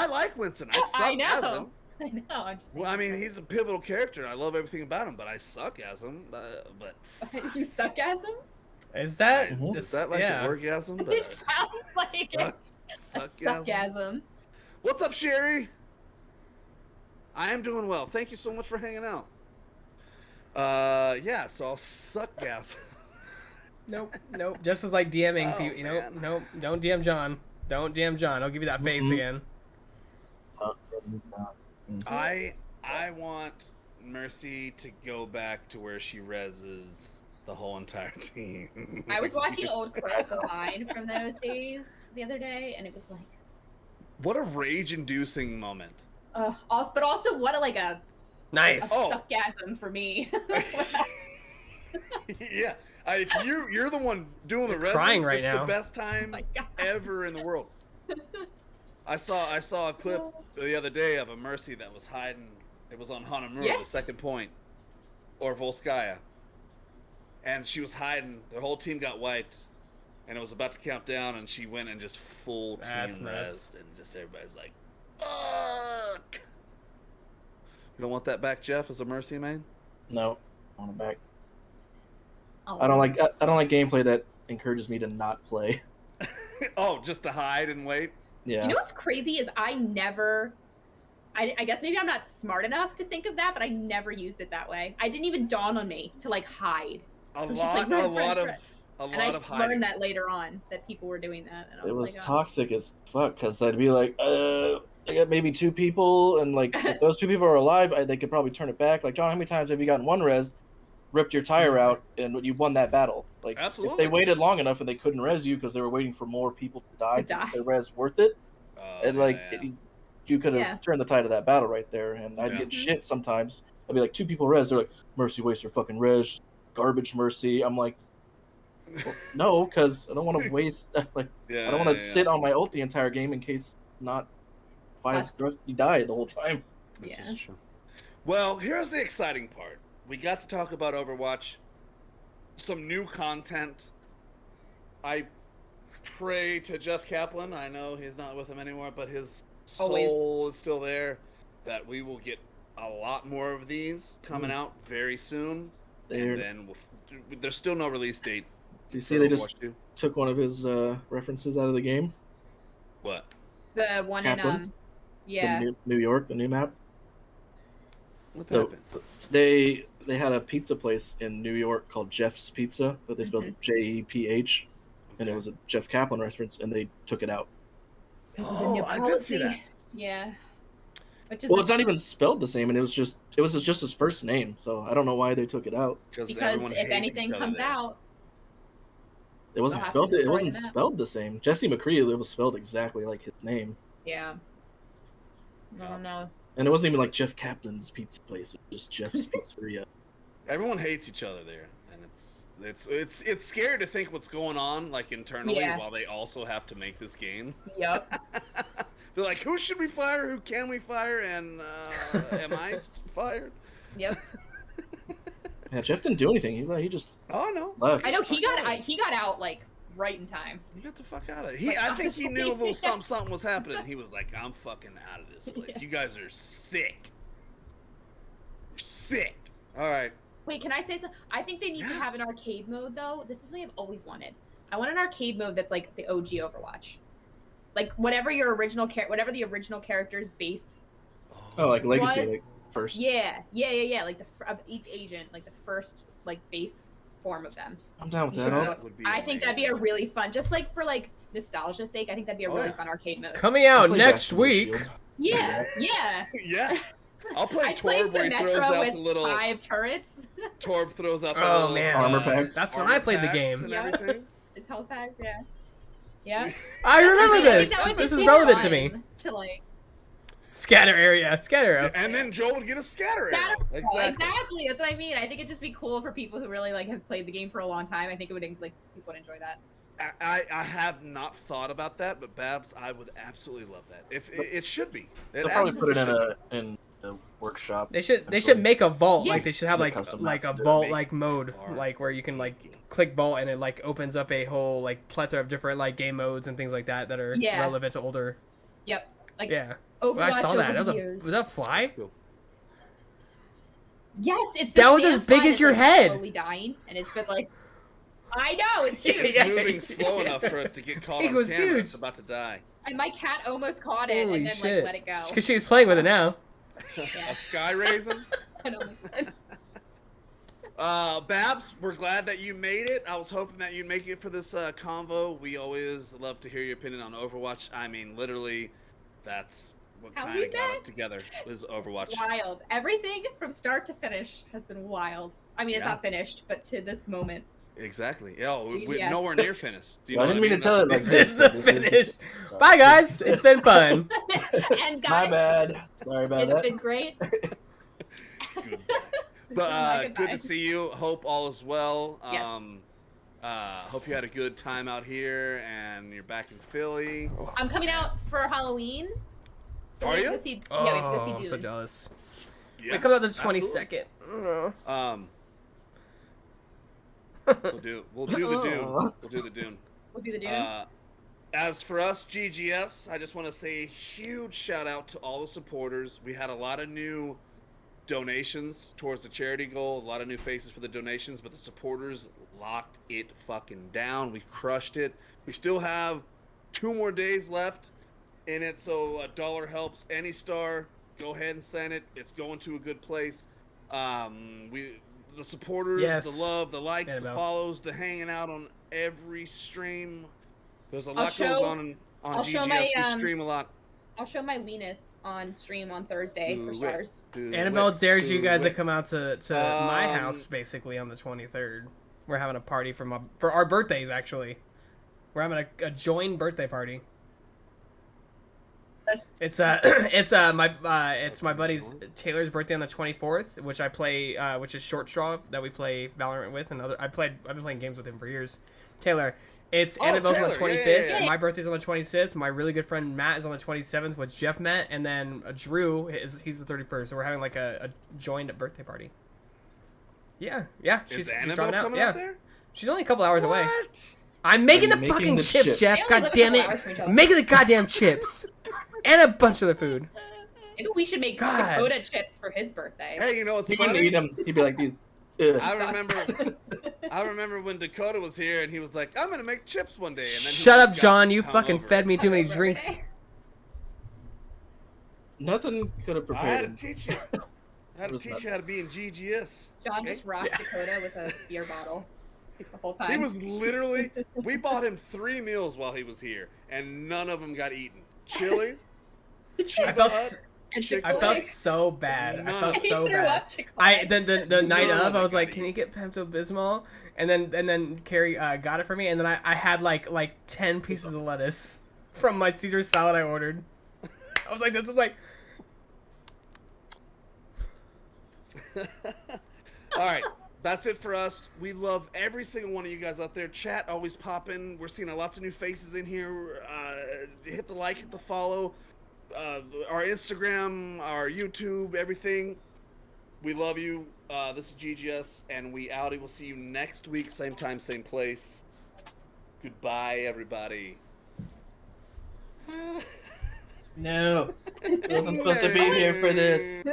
like Winston. I suck I know. as him. I know. I'm just Well, I mean, he's a pivotal character. I love everything about him, but I suck as him. But you suck as him? Is that is that like an orgasm? It sounds like a Suckgasm. suckgasm. What's up, Sherry? I am doing well. Thank you so much for hanging out. Yeah, so I'll suck gas. Nope. Just as like DMing Oh, people, man. nope. Don't DM John. Don't DM John. I'll give you that face again. I want Mercy to go back to where she reses the whole entire team. I was watching old clips of mine from those days the other day, and it was like, What a rage-inducing moment. but also what a Nice. suckgasm for me. Yeah, if you're the one doing the crying resin, right it's now. the best time my God. ever in the world. I saw a clip the other day of a Mercy that was hiding. It was on Hanamura, Yeah. the second point, or Volskaya, and she was hiding. The whole team got wiped, and it was about to count down, and she went and just full team That's res, nuts. and just everybody's like, "Fuck!" You don't want that back, Jeff, as a Mercy main? No, I want it back. Oh, I don't like gameplay that encourages me to not play. Oh, just to hide and wait. Yeah. Do you know what's crazy is I guess maybe I'm not smart enough to think of that, but I never used it that way. I didn't even dawn on me to like hide. A was just lot like, "Res, res, of res." a And lot I of hiding. learned that later on that people were doing that. And I It was like, toxic as fuck because I'd be like, I got maybe 2 people, and like if those 2 people are alive, they could probably turn it back. Like, John, how many times have you gotten one res, ripped your tire out, and you won that battle? Like, if Absolutely. they waited long enough and they couldn't res you because they were waiting for more people to die to make the res worth it, and like you could have turned the tide of that battle right there. And I'd get shit sometimes. I'd be like, 2 people res. They're like, Mercy waste your fucking res, garbage Mercy. I'm like, well, no, because I don't want to waste. Like, I don't want to sit on my ult the entire game in case not. You die the whole time. This is true. Well, here's the exciting part. We got to talk about Overwatch. Some new content. I pray to Jeff Kaplan. I know he's not with him anymore, but his soul is still there. That we will get a lot more of these coming out very soon. And then there's still no release date. Do you see they just took one of his references out of the game? What? The one Kaplan's? in New York, the new map. What happened? They had a pizza place in New York called Jeff's Pizza, but they spelled it JEPH, and it was a Jeff Kaplan reference, and they took it out. I did see that. Yeah. Well, it's not even spelled the same, and it was just his first name, so I don't know why they took it out. Because if anything comes out, it wasn't spelled. It wasn't spelled the same. Jesse McCree, it was spelled exactly like his name. Yeah. I don't know. And it wasn't even like Jeff Kaplan's pizza place. It was just Jeff's Pizzeria. Everyone hates each other there, and it's scary to think what's going on like internally while they also have to make this game. Yep. They're like, who should we fire? Who can we fire? And am I fired? Yep. Yeah, Jeff didn't do anything. He just left. I know he got out like right in time. He got the fuck out of it. I think he knew a little something was happening. He was like, I'm fucking out of this place. You guys are sick. You're sick. All right. Wait, can I say something? I think they need to have an arcade mode though. This is what I've always wanted. I want an arcade mode that's like the OG Overwatch. Like whatever the original character's base. Oh, like Legacy, was. like first. Yeah. Like of each agent, like the first like base form of them. I'm down with that. I think that'd be a really fun, just like for like nostalgia's sake. I think that'd be a really fun arcade mode. Coming out next week. Yeah. Yeah. I'll play I'd play Torb where he throws Symmetra out with the little 5 turrets. Torb throws out the Oh little man, armor packs. That's when I played the game. and everything. His health pack, yeah. Yeah. I remember this. This is relevant to me. To like Scatter area. And then Joel would get a scatter arrow. Exactly. That's what I mean. I think it'd just be cool for people who really like have played the game for a long time. I think it would like people would enjoy that. I have not thought about that, but Babs, I would absolutely love that. If it should be, They'll probably put it in a workshop. They should make a vault. Yeah. Like they should have Make like custom a maps. vault Make like mode, our like where you can like game. click vault and it like opens up a whole like plethora of different like game modes and things like that that are Yeah. relevant to older. Yep. Like Yeah. Overwatch I saw that. over That the years. was that a fly? Cool. Yes, it's That the was as damn big fly as your that's, like, head. Slowly dying, and it's been like, I know it's huge. It's moving slow enough for it to get caught It on was camera. huge. It's about to die. And my cat almost caught it Holy and then shit! like let it go. Because she was playing with it now. A sky raisin. I don't Babs, we're glad that you made it. I was hoping that you'd make it for this convo. We always love to hear your opinion on Overwatch. I mean, literally, that's what How kind we of got met? us together. Was Overwatch. Wild. Everything from start to finish has been wild. I mean, it's Yeah. not finished, but to this moment. Exactly. Yeah, we're GGS. nowhere near finished. Do you Well, I know didn't what mean to tell it like This is the This is- finish. Sorry. Bye guys. It's been fun. And guys, My bad. Sorry about it's that. been great. But good Goodbye. to see you. Hope all is well. Yes. Hope you had a good time out here and you're back in Philly. I'm coming out for Halloween. So Are we have to you? go see, Oh, yeah, we have to go see I'm Dune. so jealous. Yeah, It comes out the absolutely. 22nd. We'll do the Dune. We'll do the Dune. We'll do the Dune. As for us, GGS, I just want to say a huge shout out to all the supporters. We had a lot of new donations towards the charity goal, a lot of new faces for the donations, but the supporters locked it fucking down. We crushed it. We still have 2 more days left in it, so $1 helps any star. Go ahead and send it. It's going to a good place. The supporters, Yes. the love, the likes, the Annabelle. follows, the hanging out on every stream. There's a lot show- goes on I'll show GGS. my, We stream a lot. I'll show my weenus on stream on Thursday for Do it. stars. Do Annabelle it. dares you Do guys to it. come out to my Um, house basically on the 23rd. We're having a party for our birthdays actually. We're having a joint birthday party. That's It's my buddy's Taylor's birthday on the 24th, which I play which is Short Straw that we play Valorant with, and I've been playing games with him for years. Taylor, it's Oh, Annabelle's on the Taylor, 25th. yeah. My birthday's on the 26th. My really good friend Matt is on the 27th, which Jeff met, and then Drew he's the 31st. So we're having like a joined birthday party. Yeah, Is she's Annabelle driving out. coming Yeah, out there? she's only a couple hours away. What? I'm making the Making fucking the chips, chips. Jeff. They only God live a damn couple hours it! from each other. I'm making the goddamn chips and a bunch of other food. Maybe we should make God. Dakota chips for his birthday. Hey, you know what's He wouldn't funny? eat them. He'd be like these. Ugh. I remember when Dakota was here and he was like, "I'm gonna make chips one day." And then he Shut up, just John. got You hung fucking over. fed me too many Happy drinks. birthday. Nothing could have I prepared had him. to teach you. I had to was teach not- you how to be in GGS. John Okay? just rocked Dakota with a beer bottle the whole time. He was literally. We bought him 3 meals while he was here, and none of them got eaten. Chili's. I felt s- And I Chick-fil-A. felt so bad. I None. felt He so threw bad. up Chick-fil-A. The night None of of, I it was got like, "Can you eaten. get Pepto Bismol?" And then Carrie got it for me, and then I had like 10 pieces of lettuce from my Caesar salad I ordered. I was like, "This is like." All right, that's it for us. We love every single one of you guys out there. Chat always popping. We're seeing lots of new faces in here. Hit the like, hit the follow. Our Instagram, our YouTube, everything. We love you. This is GGS, and we outie. We'll see you next week, same time, same place. Goodbye, everybody. No, I wasn't supposed to be here for this.